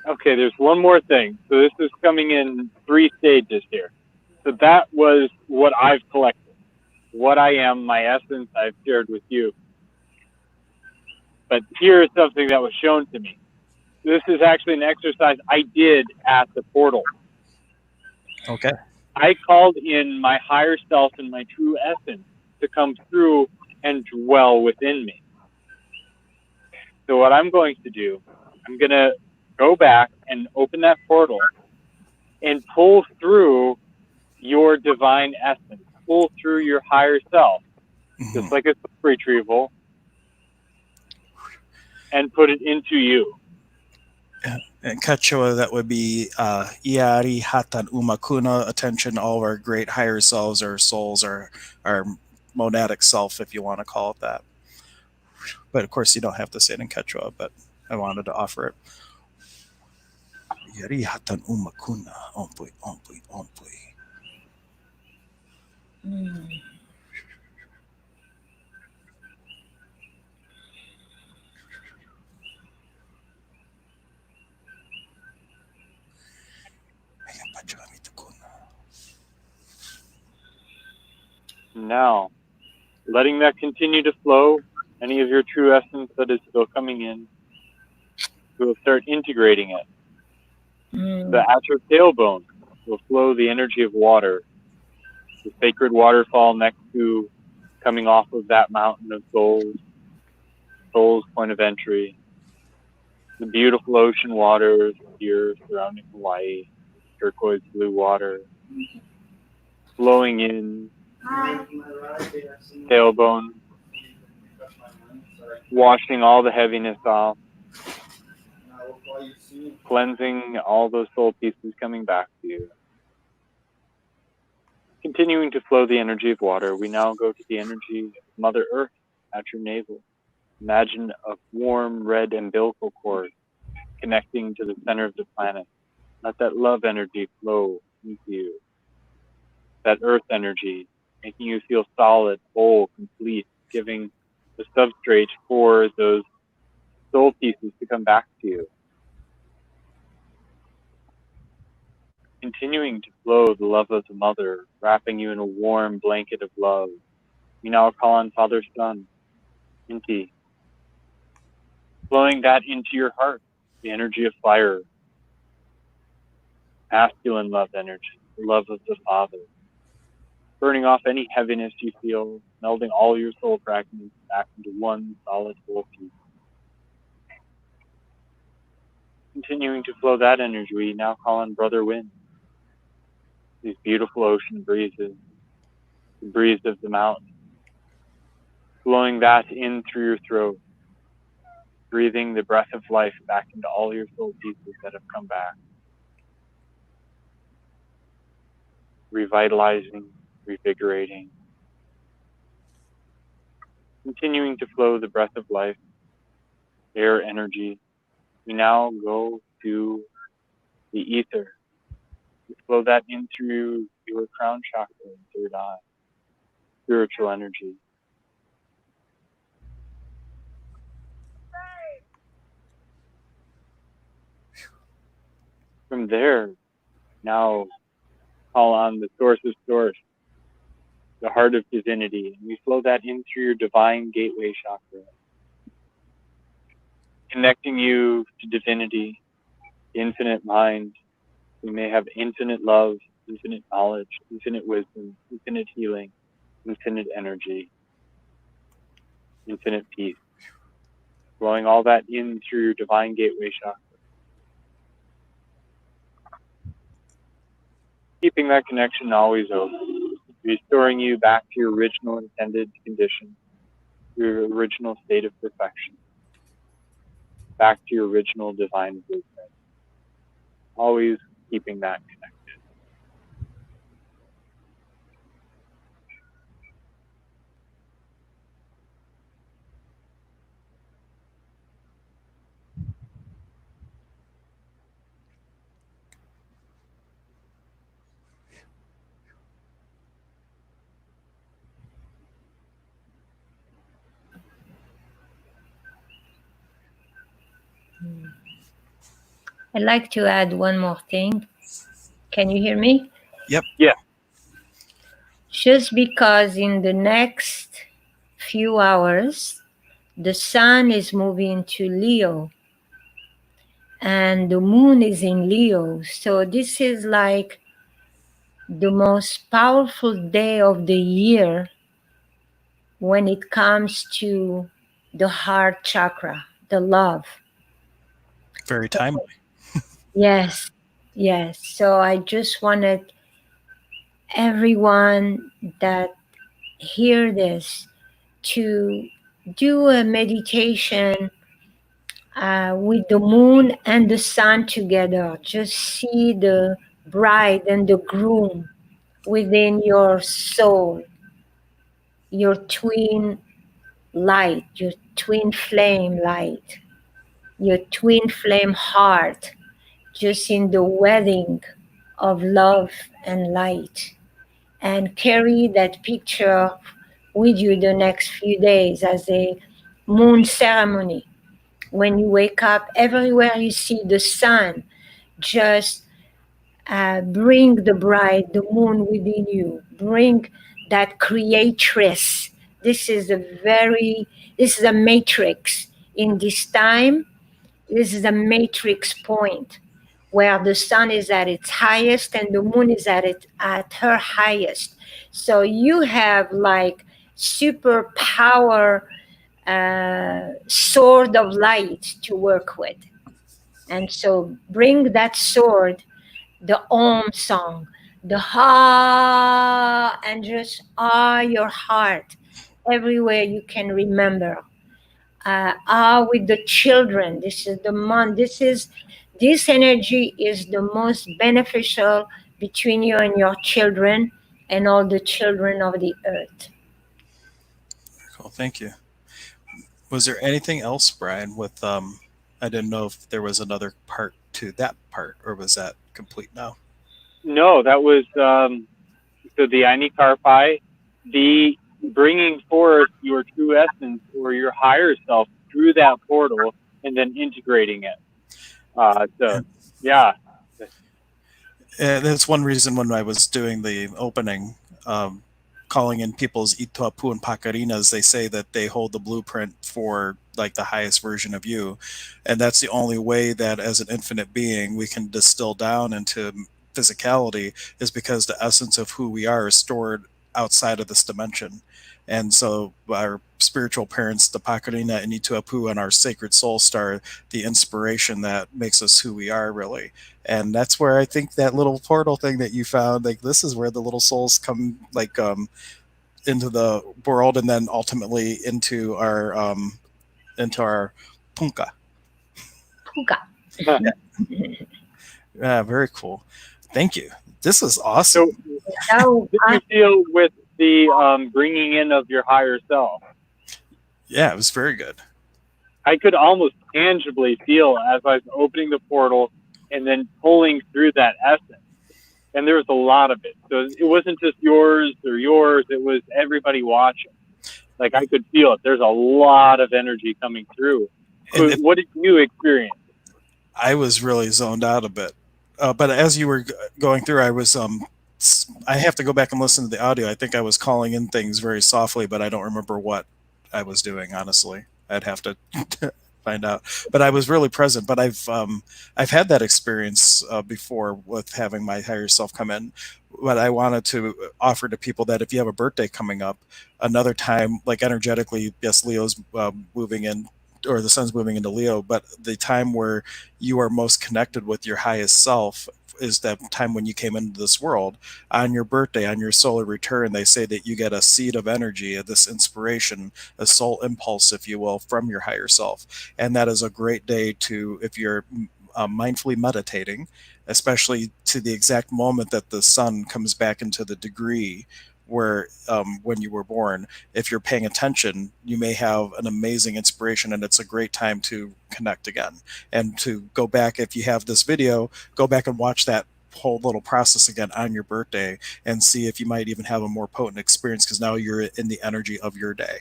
Okay, there's one more thing. So this is coming in 3 stages here. So that was what I've collected, what I am, my essence I've shared with you. But here is something that was shown to me. This is actually an exercise I did at the portal. Okay. I called in my higher self and my true essence to come through and dwell within me. So what I'm going to do, I'm going to go back and open that portal and pull through your divine essence, pull through your higher self, just like a retrieval, and put it into you. In Quechua, that would be Iari Hatan Umakuna, attention, all of our great higher selves, our souls, our monadic self, if you want to call it that. But of course, you don't have to say it in Quechua, but I wanted to offer it. Iari Hatan Umakuna, ompui, ompui, ompui. Now, letting that continue to flow, any of your true essence that is still coming in, we'll start integrating it. At your tailbone will flow the energy of water, the sacred waterfall next to, coming off of that mountain of gold, soul's point of entry, the beautiful ocean waters here surrounding Hawaii, turquoise blue water, flowing in, tailbone, washing all the heaviness off, cleansing all those soul pieces coming back to you. Continuing to flow the energy of water, we now go to the energy of Mother Earth at your navel. Imagine a warm red umbilical cord connecting to the center of the planet. Let that love energy flow into you. That earth energy, making you feel solid, whole, complete, giving a substrate for those soul pieces to come back to you. Continuing to flow the love of the mother, wrapping you in a warm blanket of love. You now call on Father Son, Inti, flowing that into your heart, the energy of fire, masculine love energy, the love of the Father, burning off any heaviness you feel, melding all your soul fragments back into one solid whole piece. Continuing to flow that energy, we now call on Brother Wind, these beautiful ocean breezes, the breeze of the mountain, blowing that in through your throat, breathing the breath of life back into all your soul pieces that have come back, revitalizing, revigorating, continuing to flow the breath of life, air energy. We now go to the ether. We flow that in through your crown chakra and third eye, spiritual energy. From there, now call on the source of source, the heart of divinity, and we flow that in through your divine gateway chakra, connecting you to divinity, infinite mind. We may have infinite love, infinite knowledge, infinite wisdom, infinite healing, infinite energy, infinite peace. Flowing all that in through your divine gateway chakra. Keeping that connection always open, restoring you back to your original intended condition, your original state of perfection, back to your original divine blueprint. Always keeping that connected. I'd like to add one more thing. Can you hear me? Yep. Yeah. Just because in the next few hours, the sun is moving to Leo and the moon is in Leo. So this is like the most powerful day of the year when it comes to the heart chakra, the love. Very timely. Yes, yes. So I just wanted everyone that hear this to do a meditation with the moon and the sun together. Just see the bride and the groom within your soul, your twin light, your twin flame light, your twin flame heart, just in the wedding of love and light. And carry that picture with you the next few days as a moon ceremony. When you wake up, everywhere you see the sun, just bring the bride, the moon within you. Bring that creatress. This is a matrix. In this time, this is a matrix point where the sun is at its highest and the moon is at her highest. So you have like superpower sword of light to work with. And so bring that sword, the Om song, the Ha, and just your heart everywhere you can remember. With the children. This is the month. This energy is the most beneficial between you and your children and all the children of the earth. Cool. Thank you. Was there anything else, Brian, with I didn't know if there was another part to that part, or was that complete now? No, that was so the Ani Karpai. The bringing forth your true essence or your higher self through that portal and then integrating it. So, yeah. And that's one reason when I was doing the opening, um, calling in people's Ituapu and Pacarinas, they say that they hold the blueprint for like the highest version of you. And that's the only way that as an infinite being we can distill down into physicality, is because the essence of who we are is stored outside of this dimension. And so our spiritual parents, the Pacarina and Ituapu, and our sacred soul star, the inspiration that makes us who we are really. And that's where I think that little portal thing that you found, like this is where the little souls come, like into the world, and then ultimately into our punka. Puka. Yeah, very cool. Thank you. This is So, awesome. So did you feel with the bringing in of your higher self? Yeah, it was very good. I could almost tangibly feel as I was opening the portal and then pulling through that essence. And there was a lot of it. So it wasn't just yours or yours, it was everybody watching. Like I could feel it. There's a lot of energy coming through. And What did you experience? I was really zoned out a bit. But as you were going through, I have to go back and listen to the audio. I think I was calling in things very softly, but I don't remember what I was doing. Honestly, I'd have to find out. But I was really present. But I've had that experience before with having my higher self come in. But I wanted to offer to people that if you have a birthday coming up, another time, like energetically, yes, Leo's moving in, or the sun's moving into Leo, but the time where you are most connected with your highest self is that time when you came into this world. On your birthday, on your solar return, they say that you get a seed of energy, this inspiration, a soul impulse, if you will, from your higher self. And that is a great day to, if you're mindfully meditating, especially to the exact moment that the sun comes back into the degree where when you were born. If you're paying attention, you may have an amazing inspiration, and it's a great time to connect again and to go back. If you have this video, go back and watch that whole little process again on your birthday and see if you might even have a more potent experience, because now you're in the energy of your day.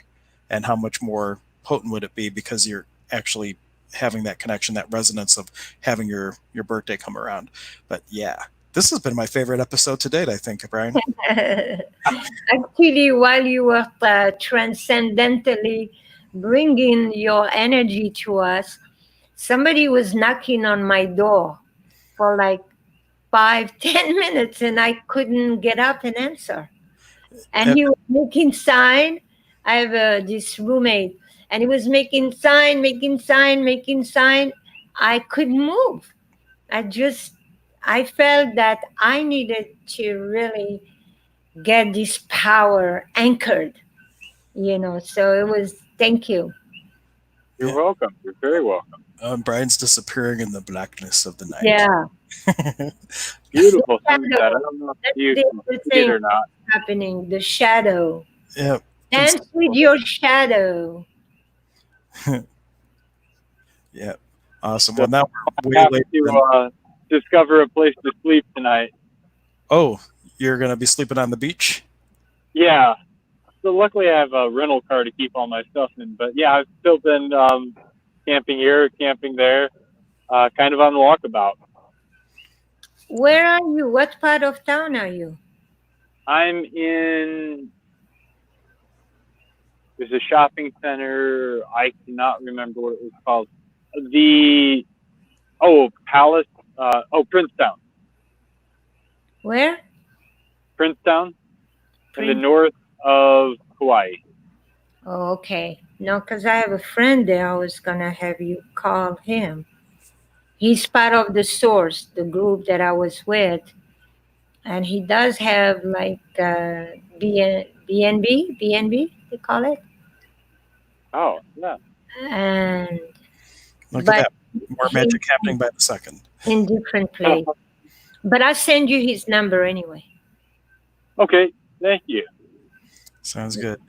And how much more potent would it be because you're actually having that connection, that resonance of having your birthday come around. But yeah, this has been my favorite episode to date, I think, Brian. actually, while you were transcendentally bringing your energy to us, somebody was knocking on my door for like 5, 10 minutes, and I couldn't get up and answer. And And he was making sign. I have this roommate, and he was making sign, making sign, making sign. I couldn't move. I felt that I needed to really get this power anchored, So it was, thank you. You're yeah, welcome. You're very welcome. Brian's disappearing in the blackness of the night. Yeah. Beautiful Shadow. sunset. I don't know if That's you the can other see it thing or not. happening, the shadow. Yeah, Dance with your shadow. yeah, awesome. So Well, now we're I way have later than. to discover a place to sleep tonight. Oh, you're gonna be sleeping on the beach? Yeah. So luckily I have a rental car to keep all my stuff in. But yeah, I've still been camping here, camping there, kind of on the walkabout. Where are you? What part of town are you? I'm in. There's a shopping center. I cannot remember what it was called. The Palace. Princetown. Where? Princetown, in the Prince. north of Hawaii. Oh, okay. No, because I have a friend there. I was going to have you call him. He's part of the source, the group that I was with. And he does have like BNB, they call it. Oh yeah. And Look at but that. More he's magic happening by the second. in different place. But I'll send you his number anyway. Okay. Thank you. Sounds good.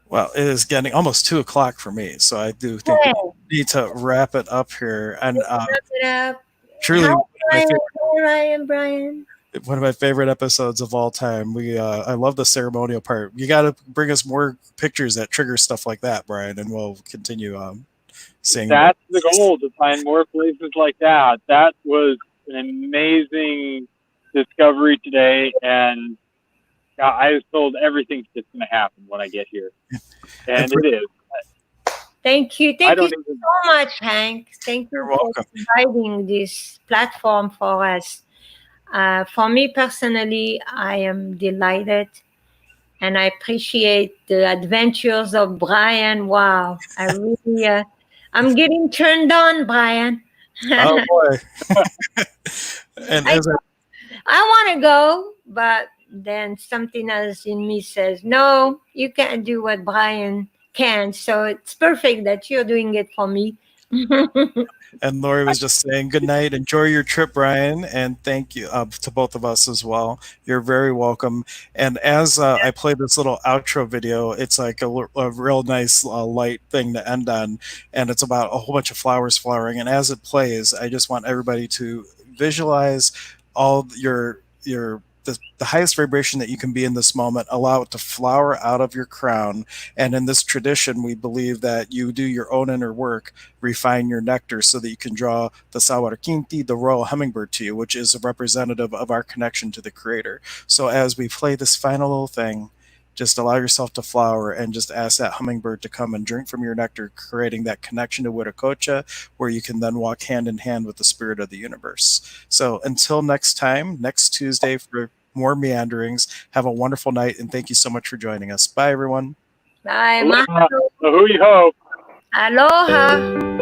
Well, it is getting almost 2 o'clock for me, so I do think Yeah. we need to wrap it up here. And Wrap it up. truly, Hi, my Brian. favorite. Hi, Brian. One of my favorite episodes of all time. I love the ceremonial part. You got to bring us more pictures that trigger stuff like that, Brian, and we'll continue seeing more. That's the goal, to find more places like that. That was an amazing discovery today, and I was told everything's just going to happen when I get here, and it is. Thank you. I Thank you don't even. so much, Hank. Thank you You're for welcome. providing this platform for us. For me personally, I am delighted and I appreciate the adventures of Brian. Wow. I really, I'm getting turned on, Brian. Oh boy! And I, as I I want to go, but then something else in me says, no, you can't do what Brian can. So it's perfect that you're doing it for me. And Lori was just saying good night. Enjoy your trip, Brian, and thank you to both of us as well. You're very welcome. And as I play this little outro video, it's like a real nice light thing to end on, and it's about a whole bunch of flowers flowering. And as it plays, I just want everybody to visualize all the highest vibration that you can be in this moment. Allow it to flower out of your crown. And in this tradition, we believe that you do your own inner work, refine your nectar so that you can draw the Sawarkinti, the royal hummingbird, to you, which is a representative of our connection to the creator. So as we play this final little thing, just allow yourself to flower and just ask that hummingbird to come and drink from your nectar, creating that connection to Wiracocha, where you can then walk hand in hand with the spirit of the universe. So until next time, next Tuesday for more meanderings, have a wonderful night, and thank you so much for joining us. Bye, everyone. Bye, Aloha. Ahui ho. Aloha.